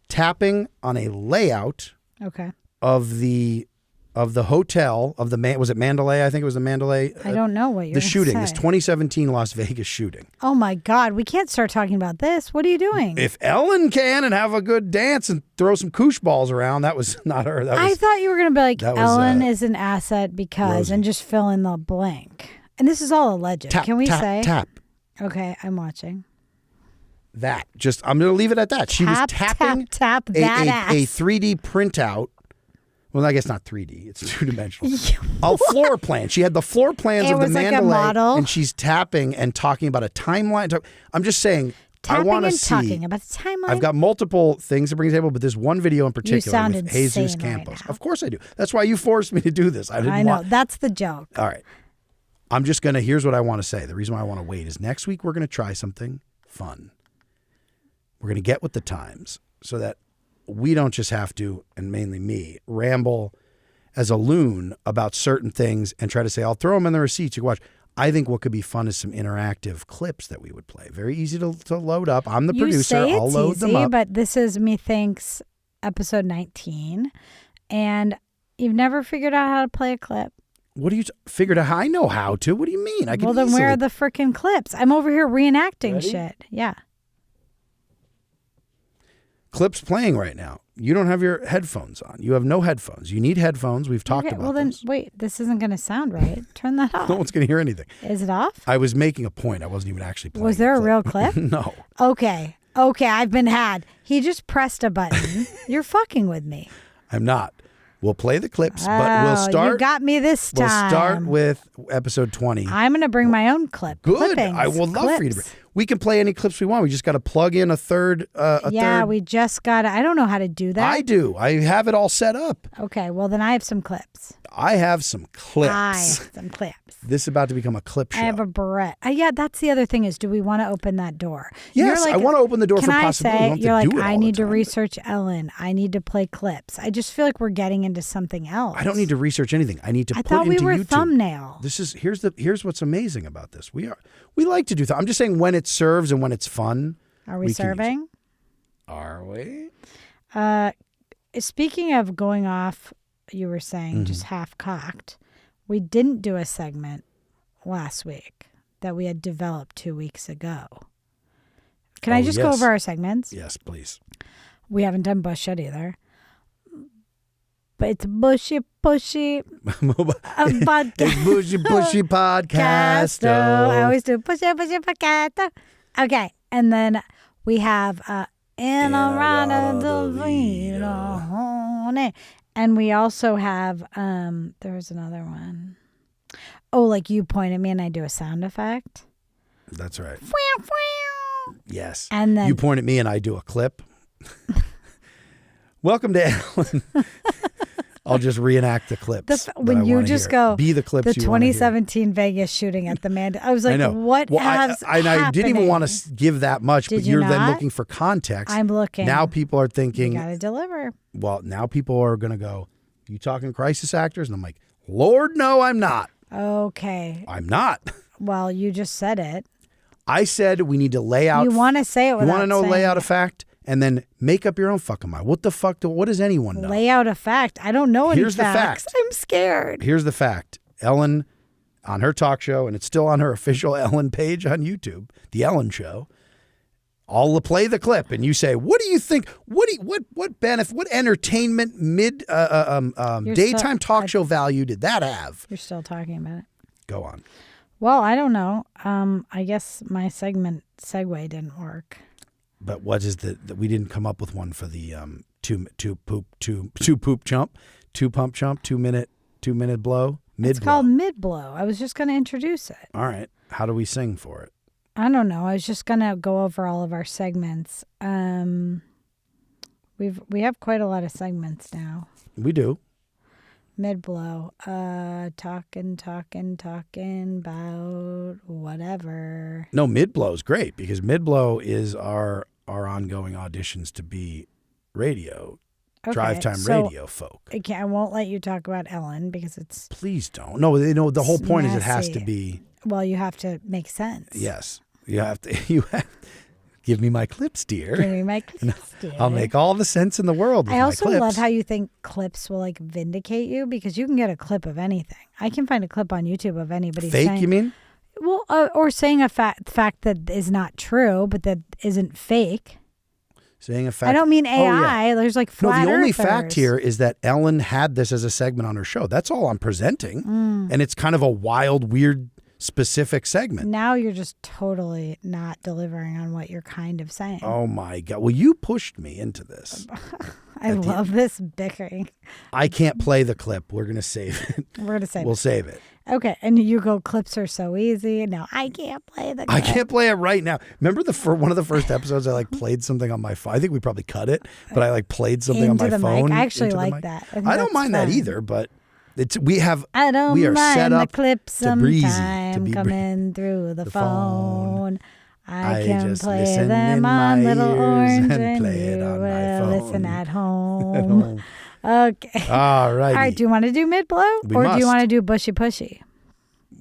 Tapping on a layout of the hotel of was it Mandalay? I think it was the Mandalay. I don't know what you're the shooting. say. This 2017 Las Vegas shooting. Oh my God, we can't start talking about this. What are you doing? If Ellen can and have a good dance and throw some koosh balls around, that was not her. I thought you were going to be like, Ellen is an asset because, Rosie. And just fill in the blank. And this is all alleged. Can we say? Tap. Okay, I'm watching. That. I'm going to leave it at that. She was tapping tap that ass. A 3D printout. Well, I guess not 3D. It's two-dimensional. A floor plan. She had the floor plans of the Mandalay, and she's tapping and talking about a timeline. I'm just saying, I want to see. Talking about the timeline. I've got multiple things to bring to the table, but there's one video in particular with Jesus Campos. Right, of course I do. That's why you forced me to do this. I know. That's the joke. All right. I'm just going to, here's what I want to say. The reason why I want to wait is next week we're going to try something fun. We're going to get with the times so that we don't just have to, and mainly me, ramble as a loon about certain things and try to say, I'll throw them in the receipts you can watch. I think what could be fun is some interactive clips that we would play. Very easy to load up. I'm the producer. I'll load them up. But this is Methinks episode 19, and you've never figured out how to play a clip. What do you figured out? I know how to. What do you mean? Well, then where are the freaking clips? I'm over here reenacting shit. Yeah. Clips playing right now. You don't have your headphones on. You have no headphones. You need headphones. We've talked about this. Wait, this isn't going to sound right. Turn that off. No one's going to hear anything. Is it off? I was making a point. I wasn't even actually playing. Was there a real clip? No. Okay, I've been had. He just pressed a button. You're fucking with me. I'm not. We'll play the clips, but we'll start. You got me this time. We'll start with episode 20. I'm going to bring my own clip. Good. Clippings, I would love for you to bring. We can play any clips we want. We just got to plug in a third. We just got to. I don't know how to do that. I do. I have it all set up. Okay. Well, then I have some clips. I have some clips. This is about to become a clip show. I have a barrette. Yeah, that's the other thing is, do we want to open that door? Yes, I want to open the door for possibility. You're like, I need to research Ellen. I need to play clips. I just feel like we're getting into something else. I don't need to research anything. I need to put into YouTube. I thought we were thumbnail. Here's what's amazing about this. We like to do that. I'm just saying when it serves and when it's fun. Are we serving? Are we? Speaking of going off, you were saying just half cocked. We didn't do a segment last week that we had developed 2 weeks ago. Can I just go over our segments? Yes, please. We haven't done Bush yet either. But it's pushy podcast. It's pushy podcast. I always do pushy podcast. Okay, and then we have Inarana Delvino. And we also have, there's another one. Oh, like you point at me and I do a sound effect? That's right. Yes. And then you point at me and I do a clip. Welcome to Ellen. I'll just reenact the clips. When you just go, be the clips. The 2017 Vegas shooting at the Mandalay. I was like, what has happening? I didn't even want to give that much, but you're then looking for context. I'm looking. Now people are thinking, you got to deliver. Well, now people are going to go, you talking crisis actors? And I'm like, Lord, no, I'm not. Okay. I'm not. Well, you just said it. I said we need to lay out. You want to say it without saying it. You want to lay out a fact? And then make up your own fucking mind. What the fuck? What does anyone know? Lay out a fact. I don't know any facts. Here's the fact. I'm scared. Here's the fact. Ellen, on her talk show, and it's still on her official Ellen page on YouTube, The Ellen Show, I'll play the clip, and you say, "What do you think? What benefit? What entertainment daytime talk show value did that have?" You're still talking about it. Go on. Well, I don't know. I guess my segue didn't work. But what is we didn't come up with one for the two pump chump, 2 minute blow, mid. It's called mid blow. I was just going to introduce it. All right. How do we sing for it? I don't know. I was just going to go over all of our segments. We have quite a lot of segments now. We do. Mid blow. Talking about whatever. No, mid blow is great because mid blow is our ongoing auditions to be radio, drive time radio folk. I won't let you talk about Ellen because it's. Please don't. No, the whole point is it has to be. Well, you have to make sense. Yes, you have to. Give me my clips, dear. Give me my clips, dear. I'll make all the sense in the world with I also my clips. love how you think clips will vindicate you because you can get a clip of anything. I can find a clip on YouTube of anybody fake. Saying, you mean? Well, or saying a fact that is not true, but that isn't fake. Saying a fact. I don't mean AI. Oh, yeah. There's flat No, the only earthers. fact here is that Ellen had this as a segment on her show. That's all I'm presenting, and it's kind of a wild, weird, specific segment. Now you're just totally not delivering on what you're kind of saying. Oh my God. Well, you pushed me into this. I love this bickering. I can't play the clip. We're going to save it. We'll save it. Okay. And you go, clips are so easy. No, I can't play the clip. I can't play it right now. Remember one of the first episodes I played something on my phone. I think we probably cut it, but I played something into on my the phone. Mic. I actually like mic. that. I don't mind that either, but we are I don't mind set up the clip to breezy, sometime coming through the phone. I can just play listen them in on my Little ears Orange and and play it you on my will phone. listen at home. Okay. All right. All right. Do you want to do mid blow We or do must. you want to do bushy pushy?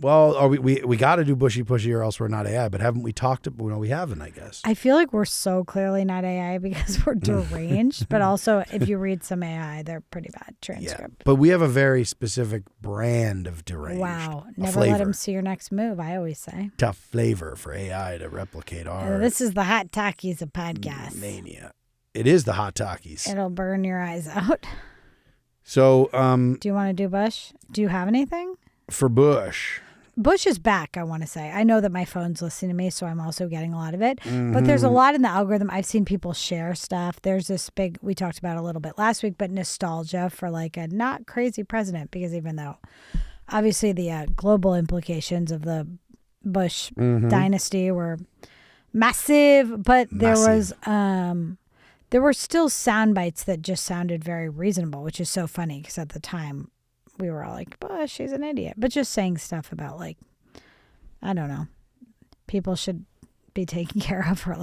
Well, we got to do bushy pushy or else we're not AI. But haven't we talked? Well, we haven't, I guess. I feel like we're so clearly not AI because we're deranged. But also, if you read some AI, they're pretty bad transcript. Yeah, but we have a very specific brand of deranged. Wow. A Never flavor. let them see your next move, I always say. Tough flavor for AI to replicate our This is the Hot Talkies of podcast. mania. It is the hot talkies. It'll burn your eyes out. So, Do you want to do Bush? Do you have anything? for Bush. Bush is back, I want to say. I know that my phone's listening to me, so I'm also getting a lot of it. But there's a lot in the algorithm. I've seen people share stuff. There's this big, we talked about it a little bit last week, but nostalgia for a not crazy president, because even though obviously the global implications of the Bush dynasty were massive, but there were still sound bites that just sounded very reasonable, which is so funny because at the time we were all like, Bush, she's an idiot. But just saying stuff about I don't know, people should be taken care of or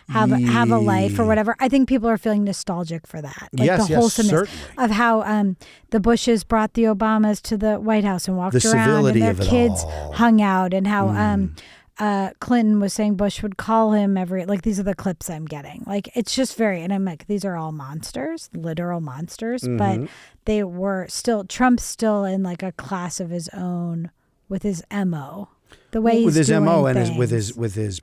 have a life or whatever. I think people are feeling nostalgic for that. The wholesomeness of how the Bushes brought the Obamas to the White House and walked around and their kids hung out, and how Clinton was saying Bush would call him every, these are the clips I'm getting. It's just very, and I'm like, these are all monsters, literal monsters, but they were still, Trump's still in a class of his own with his MO. The way he's with his doing MO things. and with his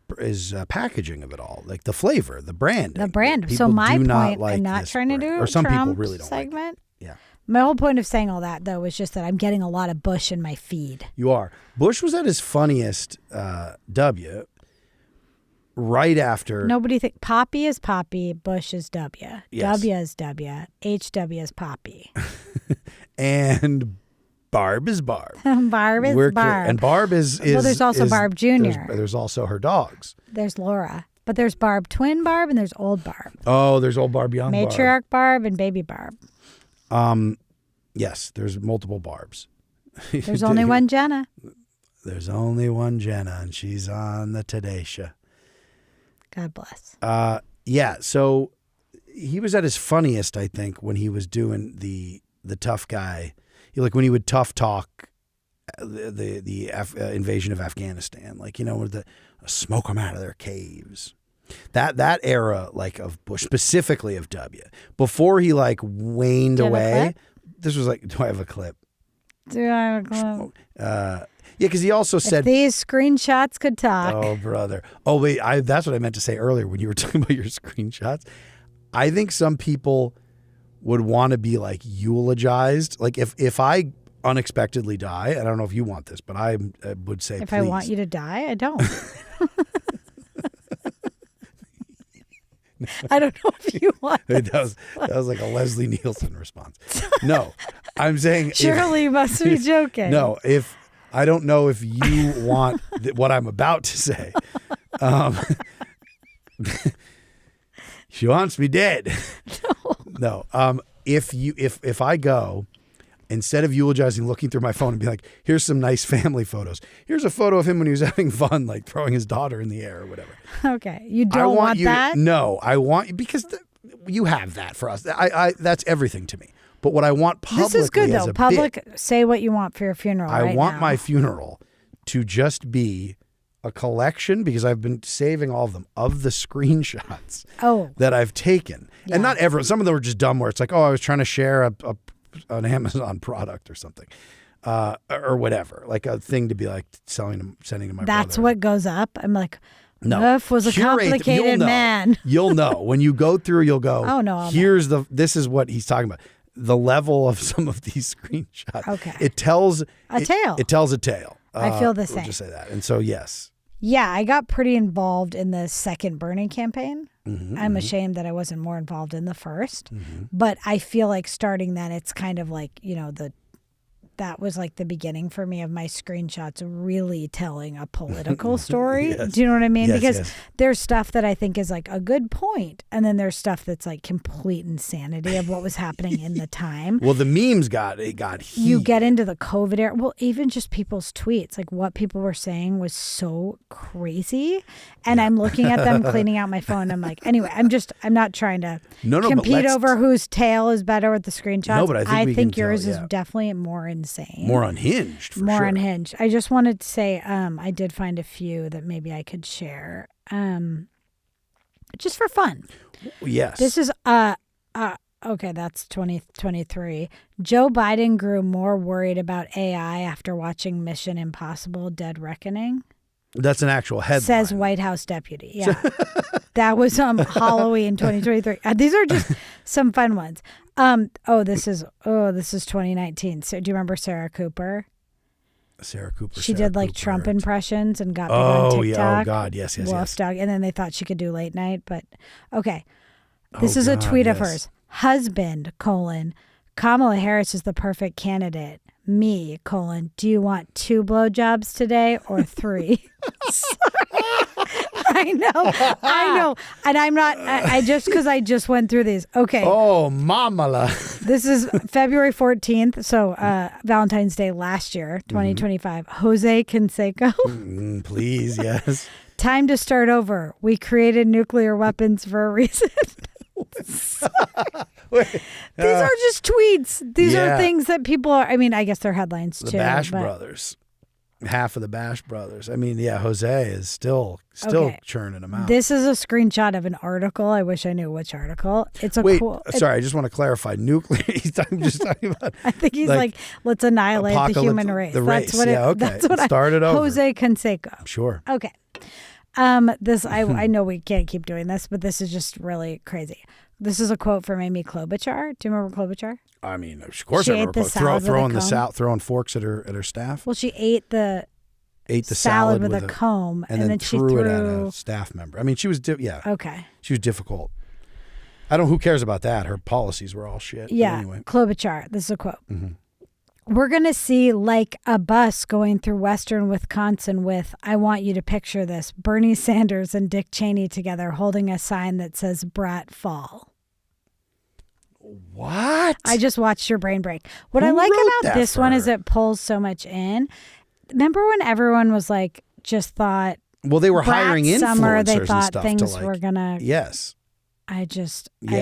packaging of it all, the flavor, the brand. The brand. So my point, I'm not trying to do or some Trump people really don't segment. Yeah. My whole point of saying all that, though, was just that I'm getting a lot of Bush in my feed. You are. Bush was at his funniest W right after. Nobody think Poppy is Poppy, Bush is W. Yes. W is W. HW is Poppy. And Barb is Barb. Barb is Barb. And Barb is well, there's also Barb Jr. There's also her dogs. There's Laura. But there's Barb Twin Barb and there's Old Barb. Oh, there's Old Barb, Young Barb. Matriarch Barb and Baby Barb. Yes, there's multiple Barbs. There's only one Jenna. There's only one Jenna, and she's on the Today Show. God bless. Yeah, so he was at his funniest, I think, when he was doing the tough guy. When he would tough talk the invasion of Afghanistan, where smoke them out of their caves. That era, of Bush, specifically of W, before he waned away. This was do I have a clip? Do I have a clip? Yeah, because he also said, If these screenshots could talk. oh, brother. Oh, wait, that's what I meant to say earlier when you were talking about your screenshots. I think some people would want to be like eulogized. Like if I unexpectedly die, I don't know if you want this, but I would say, If please. I want you to die, I don't. I don't know if you want that was like a Leslie Nielsen response. No, I'm saying Surely you must be joking. No, if I don't know if you want what I'm about to say. She wants me dead. No. If I go, instead of eulogizing, looking through my phone and be like, here's some nice family photos. Here's a photo of him when he was having fun, like throwing his daughter in the air or whatever. Okay. You don't want that? No, I want you because you have that for us. I that's everything to me. But what I want publicly this is good as though. a Public, bit, say what you want for your funeral. I want now. my funeral to just be a collection, because I've been saving all of them, of the screenshots that I've taken. Yeah. And not ever. Some of them are just dumb where it's like, oh, I was trying to share an Amazon product or something. Or whatever. Like a thing to be like sending to my That's brother. what goes up. I'm like, no. Murf was a complicated man. You'll know. When you go through, you'll go, oh, no. This is what he's talking about. The level of some of these screenshots. Okay. It tells a tale. It tells a tale. I feel the same. We'll just say that. And so, yes. Yeah, I got pretty involved in the second Bernie campaign. Mm-hmm, I'm ashamed that I wasn't more involved in the first. Mm-hmm. But I feel like starting then, it's kind of like, that was like the beginning for me of my screenshots really telling a political story. Yes. Do you know what I mean? Yes, because yes. there's stuff that I think is like a good point, and then there's stuff that's like complete insanity of what was happening in the time. Well, the memes got heat. You get into the COVID era. Well, even just people's tweets, like what people were saying was so crazy. And I'm looking at them cleaning out my phone. I'm like, anyway, I'm not trying to compete over whose tail is better with the screenshots. No, but I think yours is definitely more insane. More unhinged, for sure. Unhinged. I just wanted to say, I did find a few that maybe I could share, just for fun. Yes. This is okay. That's 2023. Joe Biden grew more worried about AI after watching Mission Impossible: Dead Reckoning. That's an actual headline. Says White House deputy. Yeah, that was Halloween 2023. These are just some fun ones. This is 2019. So do you remember Sarah Cooper? Sarah Cooper. She did like Trump impressions and got big on TikTok. Yeah. Oh God. Yes. Wolf dog. And then they thought she could do late night. But okay, this is a tweet of hers. Husband: Kamala Harris is the perfect candidate. Me: do you want 2 blowjobs today or 3? I know. And I'm not, I just, because I just went through these. Okay. Oh, mamala. This is February 14th. So Valentine's Day last year, 2025. Jose Canseco. Please, yes. Time to start over. We created nuclear weapons for a reason. These are just tweets. These are things that people are, I guess they're headlines too. The Bash Brothers. Half of the Bash Brothers. Jose is still churning them out. This is a screenshot of an article. I wish I knew which article. It's a cool. Sorry, I just want to clarify. Nuclear. I'm just talking about. I think he's like let's annihilate the human race. That's what That's what started over. Jose Canseco. Sure. Okay. This I know we can't keep doing this, but this is just really crazy. This is a quote from Amy Klobuchar. Do you remember Klobuchar? Of course I remember throwing forks at her staff. Well, she ate the salad with a comb, and then she threw it at a staff member. She was okay. She was difficult. I don't. Who cares about that? Her policies were all shit. Yeah. Anyway. Klobuchar. This is a quote. Mm-hmm. We're going to see like a bus going through western Wisconsin with, I want you to picture this, Bernie Sanders and Dick Cheney together holding a sign that says Brat Fall. What? I just watched your brain break. What I like about this one is it pulls so much in. Remember when everyone was like, just thought. Well, they were hiring influencers summer, they thought and stuff things to were going to. Yes. I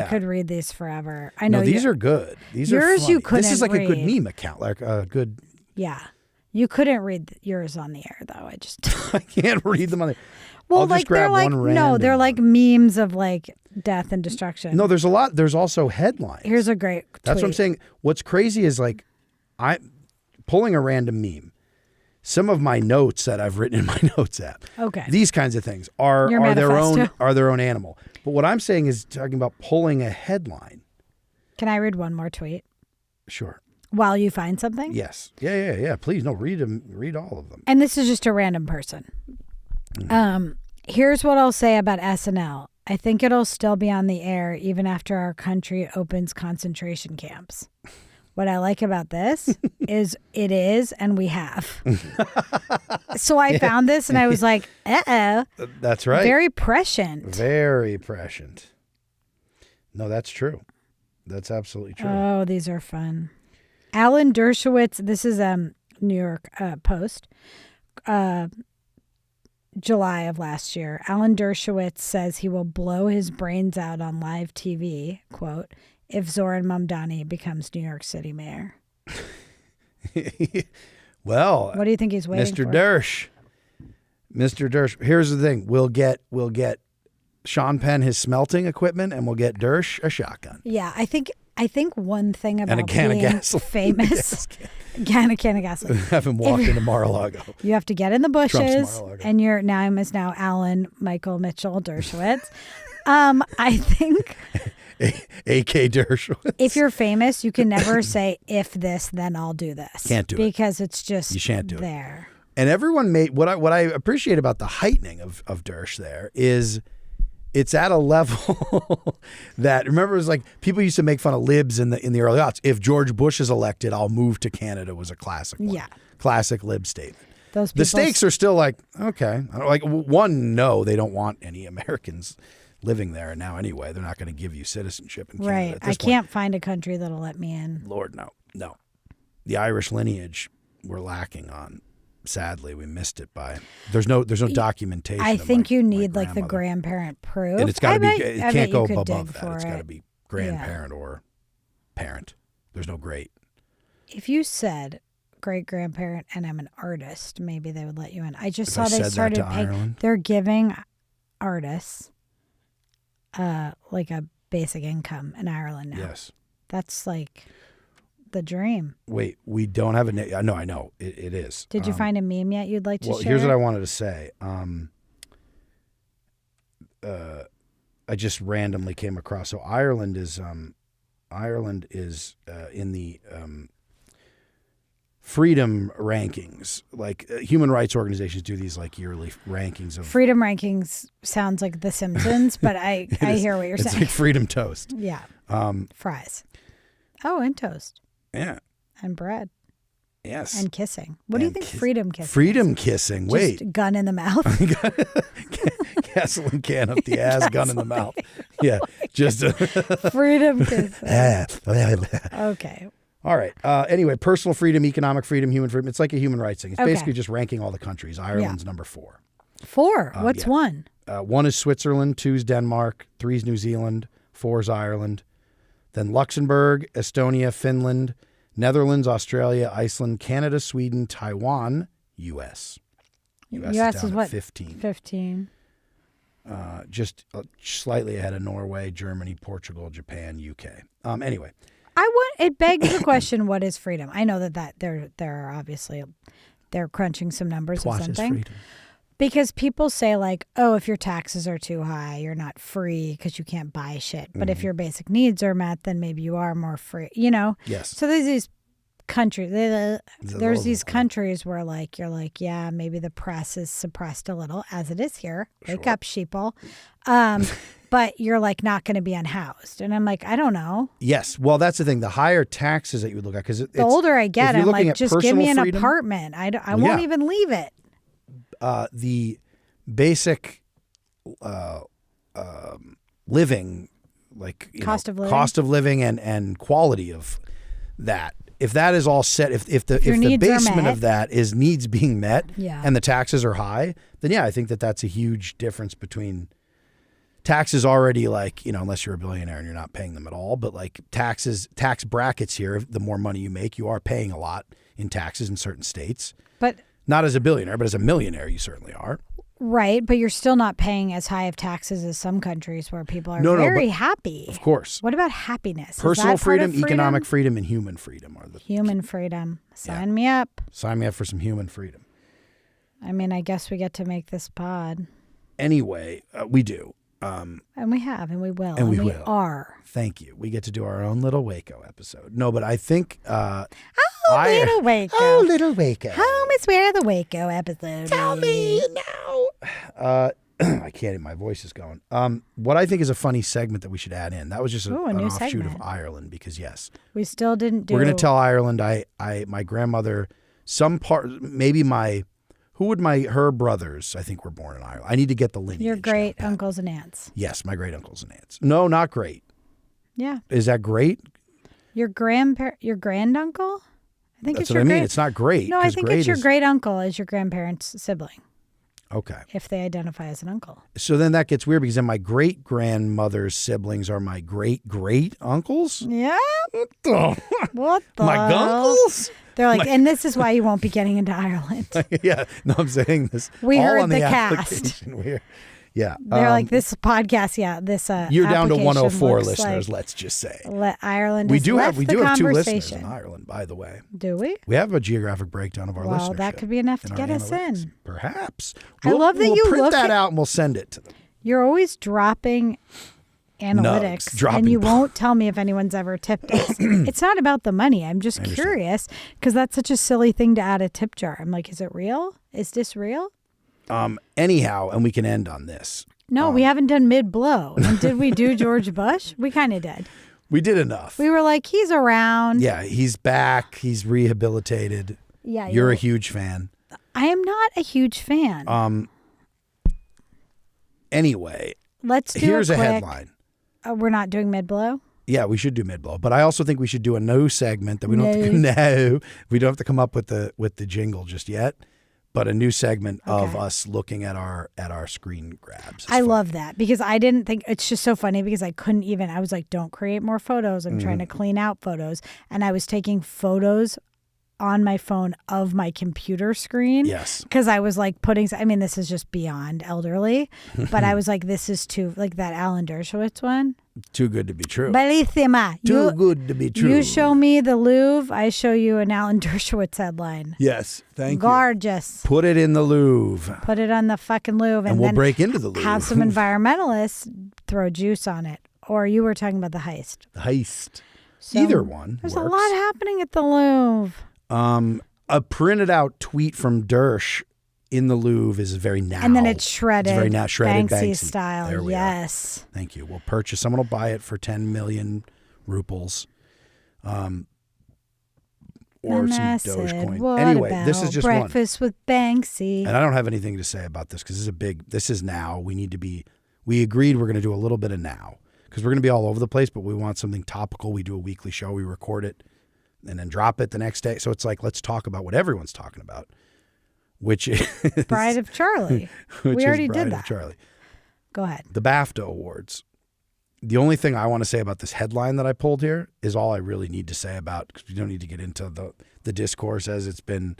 could read these forever. I know these are good. These yours are funny. You couldn't This is like read. a good meme account, like a good. Yeah, you couldn't read yours on the air though. I can't read them on the. Well, I'll just grab one random. they're like memes of like death and destruction. No, there's a lot. There's also headlines. Here's a great tweet. That's what I'm saying. What's crazy is like, I pulling a random meme. some of my notes that I've written in my notes app. Okay. These kinds of things are Your their own animal. But what I'm saying is talking about pulling a headline. Can I read one more tweet? Sure. While you find something? Yes. Yeah. Please, no, read them. Read all of them. And this is just a random person. Here's what I'll say about SNL. I think it'll still be on the air even after our country opens concentration camps. What I like about this is it is, and we have. So I found this and I was like, uh-oh. That's right. Very prescient. Very prescient. No, that's true. That's absolutely true. Oh, these are fun. Alan Dershowitz, this is New York Post, July of last year. Alan Dershowitz says he will blow his brains out on live TV, quote, if Zoran Mamdani becomes New York City mayor. Well, what do you think he's waiting for? Mr. Dersh. Here's the thing. We'll get Sean Penn his smelting equipment, and we'll get Dersh a shotgun. Yeah, I think one thing about and a can being of gasoline. famous, a can of gasoline. Have him walk into Mar-a-Lago. You have to get in the bushes, Mar-a-Lago. and your name is now Alan Michael Mitchell Dershowitz. I think A.K. Dershowitz. if you're famous, you can never say if this, then I'll do this. Can't do it because it's just you shan't do there. And everyone made what I appreciate about the heightening of Dersh there is it's at a level that, remember, it was like people used to make fun of libs in the early aughts. If George Bush is elected, I'll move to Canada was a classic one. Yeah. Classic lib statement. The stakes are still like, okay. Like, one, no, they don't want any Americans living there now anyway. They're not going to give you citizenship in Canada. Right. At this I point. can't find a country that'll let me in. Lord, no. The Irish lineage we're lacking on. Sadly, we missed it by there's no documentation. I think you need my like the grandparent proof. and it's got to be. It can't go above that. It's Got to be grandparent or parent. There's no great. If you said great grandparent and I'm an artist, maybe they would let you in. I just saw I they said started that to paying. Ireland? They're giving artists like a basic income in Ireland now. Yes. That's like the dream. Wait, we don't have a name. No, I know it is. Did you find a meme yet you'd like to share? Here's what I wanted to say. I just randomly came across. So Ireland is in the freedom rankings. Like human rights organizations do these like yearly rankings of freedom rankings. Sounds like The Simpsons, but I hear what you're saying. It's like freedom toast. Yeah. Fries. Oh, and toast. Yeah. And bread. Yes. And kissing. What do you think freedom kissing Freedom is? kissing. Just Wait. gun in the mouth. Gasoline can up the ass, gun in the mouth. Yeah. Just freedom kissing. Okay. All right. Anyway, personal freedom, economic freedom, human freedom. It's like a human rights thing. It's basically just ranking all the countries. Ireland's number 4. 4? What's yeah. 1? 1 is Switzerland, 2 is Denmark, 3 is New Zealand, 4 is Ireland. Then Luxembourg, Estonia, Finland, Netherlands, Australia, Iceland, Canada, Sweden, Taiwan, U.S. U.S. is what? 15. 15. Just slightly ahead of Norway, Germany, Portugal, Japan, UK. Anyway. It begs the question, what is freedom? I know that there are obviously, they're crunching some numbers or something. Freedom. Because people say like, oh, if your taxes are too high, you're not free because you can't buy shit. But if your basic needs are met, then maybe you are more free, Yes. So there's these countries, there's these countries where like, you're like, yeah, maybe the press is suppressed a little, as it is here. Wake up, sheeple. But you're like not going to be unhoused. And I'm like, I don't know. Yes. Well, that's the thing. The higher taxes that you would look at, because the older I get, I'm like, just give me an freedom, apartment. I won't even leave it. The basic living, like cost of living and quality of that. If that is all set, if the basement of that is needs being met, and the taxes are high, then I think that's a huge difference between taxes already, like, unless you're a billionaire and you're not paying them at all, but like tax brackets here, the more money you make, you are paying a lot in taxes in certain states. But not as a billionaire, but as a millionaire, you certainly are. Right, but you're still not paying as high of taxes as some countries where people are very happy. Of course. What about happiness? Personal freedom, economic freedom, and human freedom are the human freedom. Sign me up. Sign me up for some human freedom. I mean, I guess we get to make this pod. Anyway, we do. And we have, and we will. And we we will. are. Thank you. We get to do our own little Waco episode. No, but I think... little Waco. Oh, little Waco. Home is where the Waco episode Tell is. me now. I can't. My voice is going. What I think is a funny segment that we should add in. That was just Ooh, an new offshoot segment. of Ireland because yes, We still didn't do. we're gonna tell Ireland. My grandmother. Some part. Maybe her brothers. I think were born in Ireland. I need to get the lineage. your down great pat. uncles and aunts. Yes, my great uncles and aunts. No, not great. Yeah. Is that great? Your granduncle? I think That's it's what your I mean. great. It's not great. No, I 'cause think great it's your is- great uncle as your grandparents' sibling, Okay. if they identify as an uncle. So then that gets weird because then my great grandmother's siblings are my great uncles. Yeah. Oh, What the? my gunkles? They're like, and this is why you won't be getting into Ireland. Yeah, no, I'm saying this. We all heard on the application. Yeah, They're like, this podcast, this you're down to application 104 looks listeners. like Let's just say Ireland. we has do left have the two listeners conversation. in Ireland, by the way. Do we? We have a geographic breakdown of our listeners. Well, that could be enough to get us in. Perhaps. I love that we'll you print look that at- out and we'll send it to them. You're always dropping analytics, dropping and you po- won't tell me if anyone's ever tipped us. It's not about the money. I'm just curious because that's such a silly thing to add a tip jar. I'm like, is it real? Is this real? Anyhow, and we can end on this. No, we haven't done mid-blow. And did we do George Bush? We kind of did. We did enough. We were like, he's around. Yeah, he's back. He's rehabilitated. Yeah, You're a huge fan. I am not a huge fan. Anyway, Let's do here's a a quick, headline. We're not doing mid-blow? Yeah, we should do mid-blow, but I also think we should do a no segment that we don't have to, no, we don't have to come up with the jingle just yet, but a new segment of us looking at our screen grabs. It's I fun. love that because I didn't think it's just so funny because I was like, don't create more photos. I'm trying to clean out photos. And I was taking photos on my phone of my computer screen. Yes. Because I was like this is just beyond elderly, but I was like, this is too, like that Alan Dershowitz one. Too good to be true. Bellissima. Too good to be true. You show me the Louvre, I show you an Alan Dershowitz headline. Yes, thank Gorgeous. you. Put it in the Louvre. Put it on the fucking Louvre. And we'll then break into the Louvre. have some environmentalists throw juice on it. Or you were talking about the heist. The heist. So Either one There's works. a lot happening at the Louvre. A printed out tweet from Dersh in the Louvre is very now. And then it's shredded. It's very shredded Banksy Banksy style. There we yes. are. Thank you. We'll purchase. Someone will buy it for 10 million ruples. Or And some I said, Dogecoin. what Anyway, about this is just breakfast with Banksy? one. And I don't have anything to say about this because this is now. We agreed we're going to do a little bit of now because we're going to be all over the place, but we want something topical. We do a weekly show. We record it and then drop it the next day. So it's like, let's talk about what everyone's talking about, which is Bride of Charlie. which We is already Bride did of that. Charlie. Go ahead. The BAFTA Awards. The only thing I want to say about this headline that I pulled here is all I really need to say about, because we don't need to get into the discourse as it's been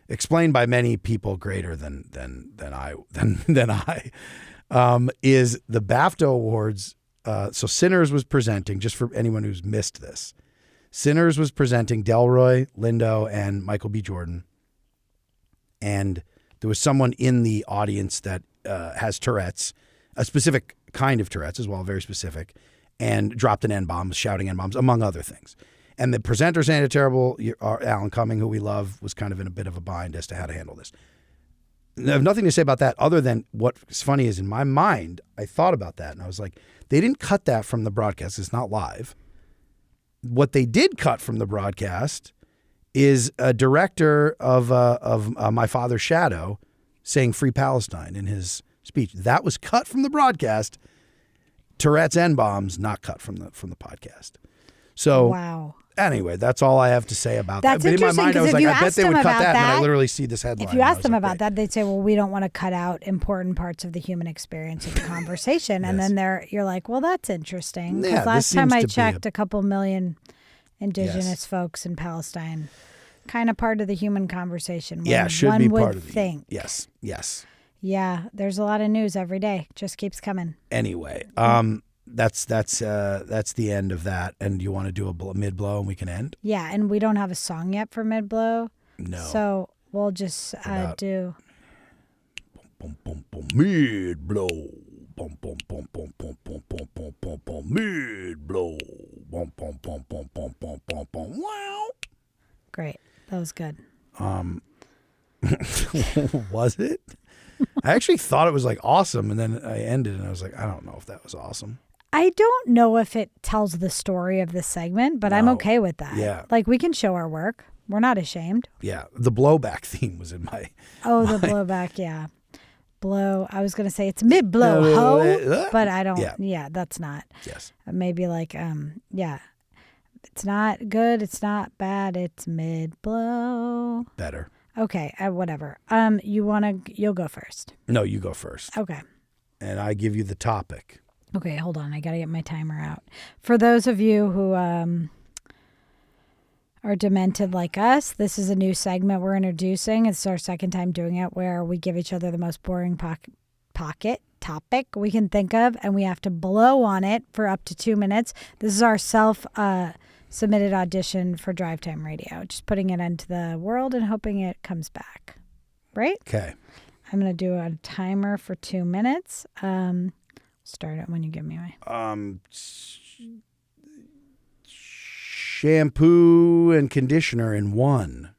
explained by many people greater than I is the BAFTA Awards. So Sinners was presenting, just for anyone who's missed this. Sinners was presenting Delroy Lindo and Michael B. Jordan. And there was someone in the audience that has Tourette's, a specific kind of Tourette's as well, very specific, and dropped an N-bomb, shouting N-bombs, among other things. And the presenter saying it terrible, Alan Cumming, who we love, was kind of in a bit of a bind as to how to handle this. I have nothing to say about that other than what's funny is in my mind, I thought about that and I was like, they didn't cut that from the broadcast. It's not live. What they did cut from the broadcast is a director of My Father's Shadow saying Free Palestine in his speech. That was cut from the broadcast. Tourette's N-bombs not cut from the podcast. So Wow. Anyway, that's all I have to say about That's that. But in my interesting, mind, I 'cause was if like, you I bet asked they would them cut about that. And then I that- literally see this headline. If you and I ask was them like, about wait. that, they'd say, well, we don't want to cut out important parts of the human experience of the conversation. And Yes. then you're like, well, that's interesting. Because Yeah, this last time seems I to be checked, a couple million indigenous Yes. folks in Palestine, kind of part of the human conversation. Yeah, one, should one be would part of the think. Yes. Yeah, there's a lot of news every day. Just keeps coming. Anyway, that's the end of that. And you want to do a mid blow and we can end? Yeah, and we don't have a song yet for mid blow. No. So we'll just About- do. Boom, boom, boom. Mid blow. Boom, boom, boom, boom, boom, boom, boom, boom, boom, boom. Mid blow. Boom, boom, boom, boom, boom, boom, boom, boom. Wow. Great. That was good. Was it? I actually thought it was like awesome, and then I ended, and I was like, I don't know if that was awesome. I don't know if it tells the story of this segment, but I'm okay with that. Yeah. Like, we can show our work. We're not ashamed. Yeah, the blowback theme was in my. Oh, the blowback, yeah. Blow. I was going to say it's mid-blow, ho, but I don't. Yeah, that's not. Yes. Maybe like, yeah. It's not good. It's not bad. It's mid-blow. Better. Okay, whatever. You'll go first. No, you go first. Okay. And I give you the topic. Okay, hold on. I got to get my timer out. For those of you who are demented like us, this is a new segment we're introducing. It's our second time doing it, where we give each other the most boring pocket topic we can think of, and we have to blow on it for up to 2 minutes. This is our self-submitted audition for Drive Time Radio. Just putting it into the world and hoping it comes back. Right? Okay. I'm going to do a timer for 2 minutes. Start it when you give me my... Shampoo and conditioner in one.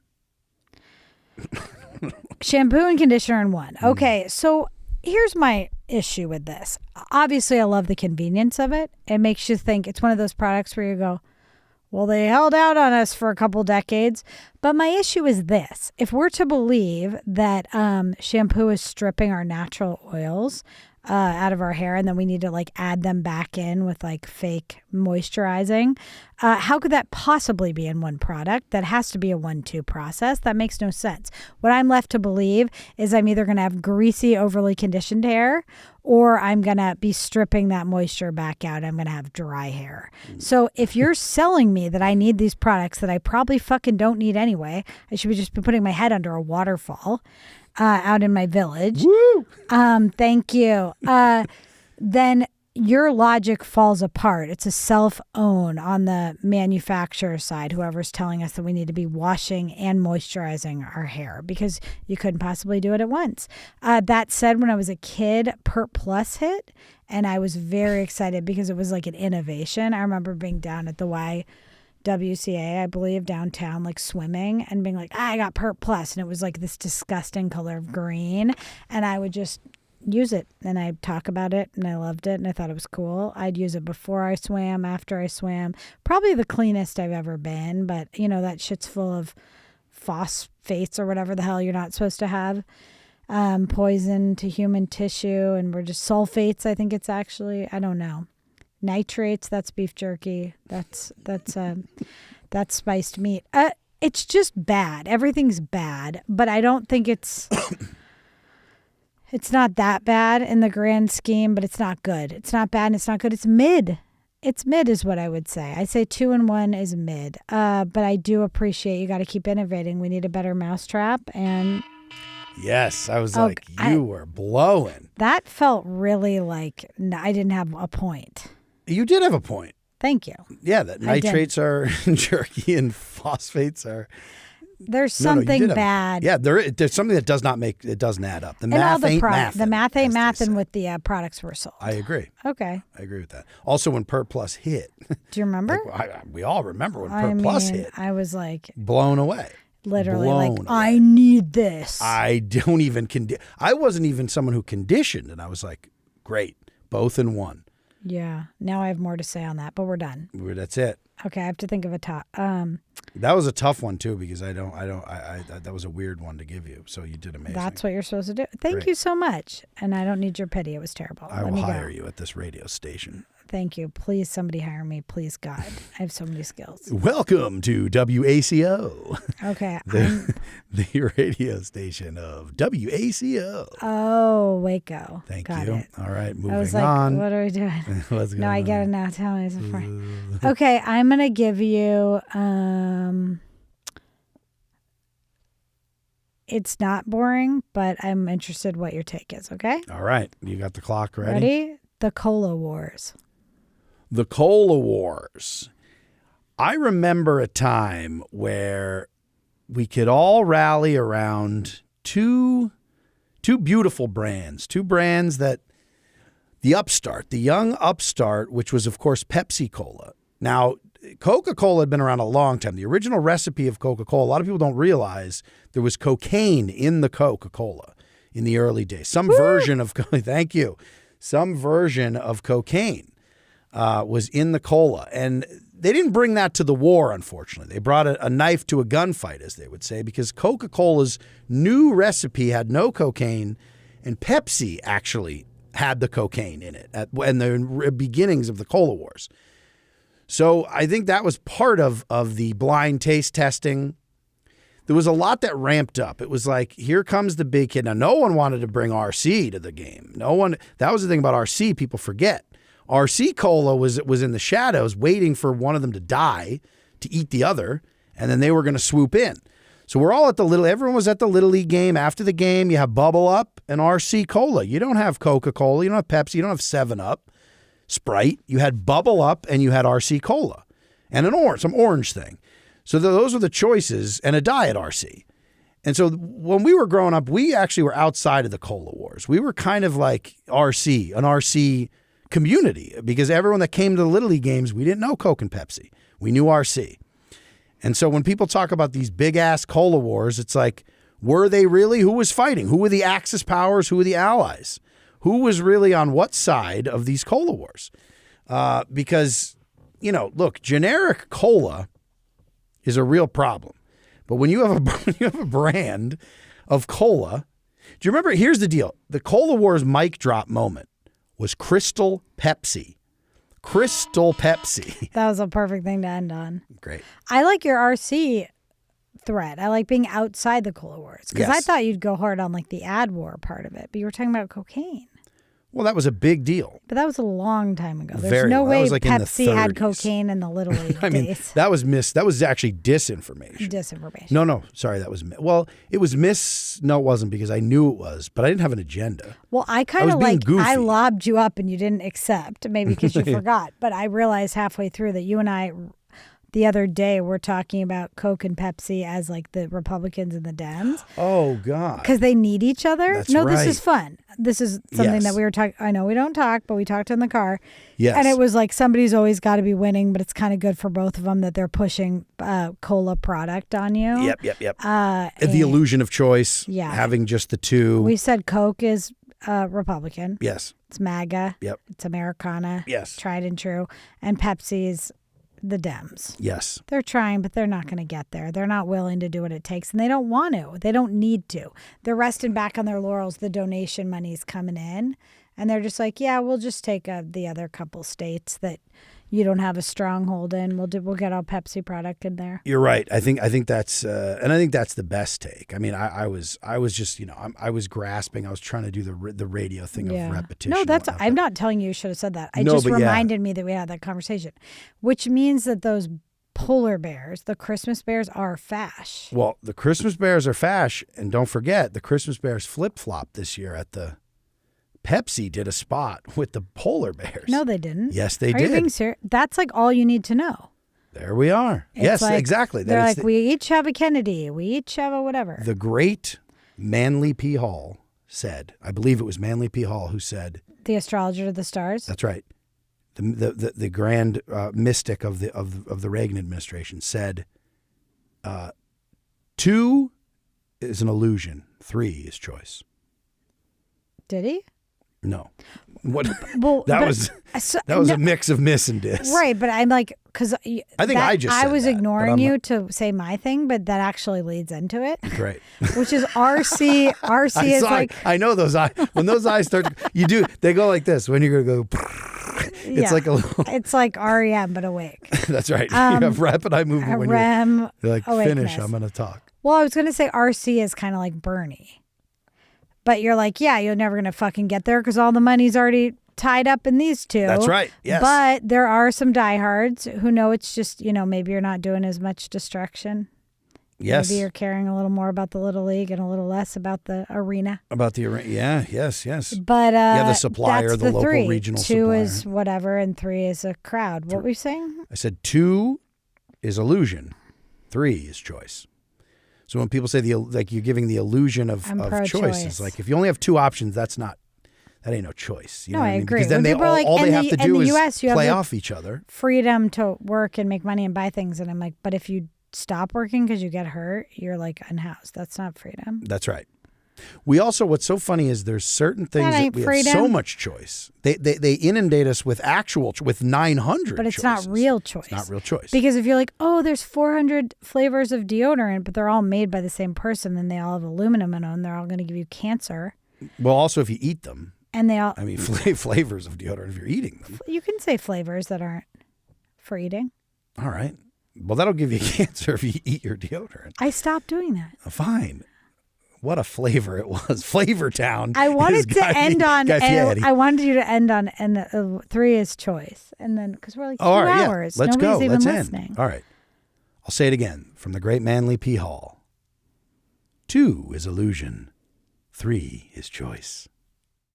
Shampoo and conditioner in one. Okay, so here's my issue with this. Obviously, I love the convenience of it. It makes you think it's one of those products where you go, well, they held out on us for a couple decades. But my issue is this. If we're to believe that shampoo is stripping our natural oils out of our hair, and then we need to like add them back in with like fake moisturizing, how could that possibly be in one product? That has to be a 1-2 process. That makes no sense. What I'm left to believe is I'm either going to have greasy, overly conditioned hair, or I'm going to be stripping that moisture back out. I'm going to have dry hair. So if you're selling me that I need these products that I probably fucking don't need anyway, I should just be putting my head under a waterfall out in my village. Woo! Thank you. Then your logic falls apart. It's a self-own on the manufacturer side, whoever's telling us that we need to be washing and moisturizing our hair, because you couldn't possibly do it at once. That said, when I was a kid, Pert Plus hit, and I was very excited because it was like an innovation. I remember being down at the YWCA, I believe, downtown, like swimming, and being like, I got Pert Plus, and it was like this disgusting color of green, and I would just use it, and I'd talk about it, and I loved it, and I thought it was cool. I'd use it before I swam, after I swam. Probably the cleanest I've ever been, but you know, that shit's full of phosphates or whatever the hell you're not supposed to have. Poison to human tissue, and we're just sulfates, I think it's actually, I don't know. Nitrates, that's beef jerky. That's spiced meat. It's just bad. Everything's bad, but I don't think it's not that bad in the grand scheme, but it's not good. It's not bad and it's not good. It's mid. It's mid is what I would say. I say 2-in-1 is mid. But I do appreciate you got to keep innovating. We need a better mousetrap. And yes, I was like, you were blowing. That felt really like I didn't have a point. You did have a point. Thank you. Yeah, that nitrates are in jerky and phosphates are. There's something bad. There's something that doesn't add up. The math ain't math. The math ain't mathin' with the products we're sold. I agree. Okay. I agree with that. Also, when Pert Plus hit. Do you remember? We all remember when Pert Plus hit. I was like. Blown away. Literally blown like, away. I need this. I don't even, I wasn't even someone who conditioned, and I was like, great, both in one. Yeah. Now I have more to say on that, but we're done. That's it. Okay, I have to think of a top. That was a tough one too, because that was a weird one to give you. So you did amazing. That's what you're supposed to do. Thank you so much. And I don't need your pity. It was terrible. I will hire you at this radio station. Thank you. Please, somebody hire me. Please, God. I have so many skills. Welcome to WACO. Okay. The radio station of WACO. Oh, Waco. Thank Got you. It. All right, moving I was like, on. what are we doing? What's going no, on? I get it now. Tell me. Okay, I'm going to give you... it's not boring, but I'm interested what your take is, okay? All right. You got the clock ready? Ready? The Cola Wars. The Cola Wars. I remember a time where we could all rally around two two beautiful brands, two brands that the young upstart, which was, of course, Pepsi-Cola. Now, Coca-Cola had been around a long time. The original recipe of Coca-Cola, a lot of people don't realize there was cocaine in the Coca-Cola in the early days. Some version of, thank you, some version of cocaine was in the cola. And they didn't bring that to the war, unfortunately. They brought a knife to a gunfight, as they would say, because Coca-Cola's new recipe had no cocaine, and Pepsi actually had the cocaine in it in the beginnings of the Cola Wars. So I think that was part of the blind taste testing. There was a lot that ramped up. It was like, here comes the big kid. Now, no one wanted to bring RC to the game. No one. That was the thing about RC people forget. RC Cola was in the shadows waiting for one of them to die to eat the other, and then they were going to swoop in. So we're all everyone was at the Little League game. After the game, you have Bubble Up and RC Cola. You don't have Coca-Cola. You don't have Pepsi. You don't have 7-Up, Sprite. You had Bubble Up and you had RC Cola and some orange thing. So those were the choices, and a Diet RC. And so when we were growing up, we actually were outside of the Cola Wars. We were kind of like an RC community, because everyone that came to the Little League games, we didn't know Coke and Pepsi. We knew RC. And so when people talk about these big-ass Cola Wars, it's like, were they really? Who was fighting? Who were the Axis powers? Who were the allies? Who was really on what side of these Cola Wars? Because, look, generic cola is a real problem. But when you have a brand of cola, do you remember? Here's the deal. The Cola Wars mic drop moment was Crystal Pepsi. Crystal Pepsi. That was a perfect thing to end on. Great. I like your RC thread. I like being outside the Cola Wars, because I thought you'd go hard on like the ad war part of it, but you were talking about cocaine. Well, that was a big deal. But that was a long time ago. There's no way like Pepsi had cocaine in the Little League days. That was actually disinformation. No, sorry, that was well, it was no, it wasn't, because I knew it was, but I didn't have an agenda. Well, I kind of I lobbed you up and you didn't accept, maybe because you forgot, but I realized halfway through that you and I the other day were talking about Coke and Pepsi as like the Republicans and the Dems. Oh, God. Because they need each other. That's right. This is fun. This is something that we were talking. I know we don't talk, but we talked in the car. Yes. And it was like, somebody's always got to be winning, but it's kind of good for both of them that they're pushing cola product on you. Yep. The illusion of choice. Yeah. Having just the two. We said Coke is Republican. Yes. It's MAGA. Yep. It's Americana. Yes. Tried and true. And Pepsi's the Dems. Yes. They're trying, but they're not going to get there. They're not willing to do what it takes, and they don't want to. They don't need to. They're resting back on their laurels. The donation money's coming in, and they're just like, yeah, we'll just take the other couple states that you don't have a stronghold in. We'll get our Pepsi product in there. You're right. I think that's and I think that's the best take. I mean, I was just I was grasping. I was trying to do the radio thing of repetition. No, I'm not telling you should have said that. It just reminded me that we had that conversation, which means that those polar bears, the Christmas bears, are fash. Well, the Christmas bears are fash, and don't forget the Christmas bears flip-flop this year at the. Pepsi did a spot with the polar bears. No, they didn't. Yes, they did. Are you being serious? That's like all you need to know. There we are. Yes, exactly. They're like, we each have a Kennedy. We each have a whatever. The great Manly P. Hall said, I believe it was Manly P. Hall who said. The astrologer of the stars? That's right. The grand mystic of the Reagan administration said, 2 is an illusion. 3 is choice. Did he? No. What? Well, that was a mix of miss and dis. Right, but I'm like, because I was ignoring you to say my thing, but that actually leads into it. Right. Which is RC. RC is like. I know those eyes. When those eyes start, they go like this. When you're going to go. It's like a little. It's like REM, but awake. That's right. You have rapid eye movement when REM. You're like, finish, I'm going to talk. Well, I was going to say RC is kind of like Bernie. But you're like, yeah, you're never going to fucking get there because all the money's already tied up in these two. That's right. Yes. But there are some diehards who know it's just, maybe you're not doing as much destruction. Yes. Maybe you're caring a little more about the Little League and a little less about the arena. About the arena. Yeah. Yes. But the supplier, that's the local 3. regional 2 supplier. is whatever and 3 is a crowd. What were you saying? I said 2 is illusion. 3 is choice. So when people say like you're giving the illusion of choice, it's like if you only have two options, that ain't no choice. You know what I mean? agree. Because then When people are like, all they in have to do the is US, you have play the off each other. freedom to work and make money and buy things. And I'm like, but if you stop working because you get hurt, you're like unhoused. That's not freedom. That's right. We also, what's so funny is there's certain things that we freedom. have so much choice. They inundate us with with 900 But it's choices. not real choice. It's not real choice. Because if you're like, oh, there's 400 flavors of deodorant, but they're all made by the same person, then they all have aluminum in them, they're all going to give you cancer. Well, also if you eat them. And they all... I mean, flavors of deodorant if you're eating them. You can say flavors that aren't for eating. All right. Well, that'll give you cancer if you eat your deodorant. I stopped doing that. Fine. What a flavor it was. Flavor Town. I wanted to end on... I wanted you to end on... And 3 is choice. And then... Because we're like 2 all right, hours. Yeah. Let's Nobody's go. even Let's listening. end. All right. I'll say it again. From the great Manly P. Hall. 2 is illusion. 3 is choice.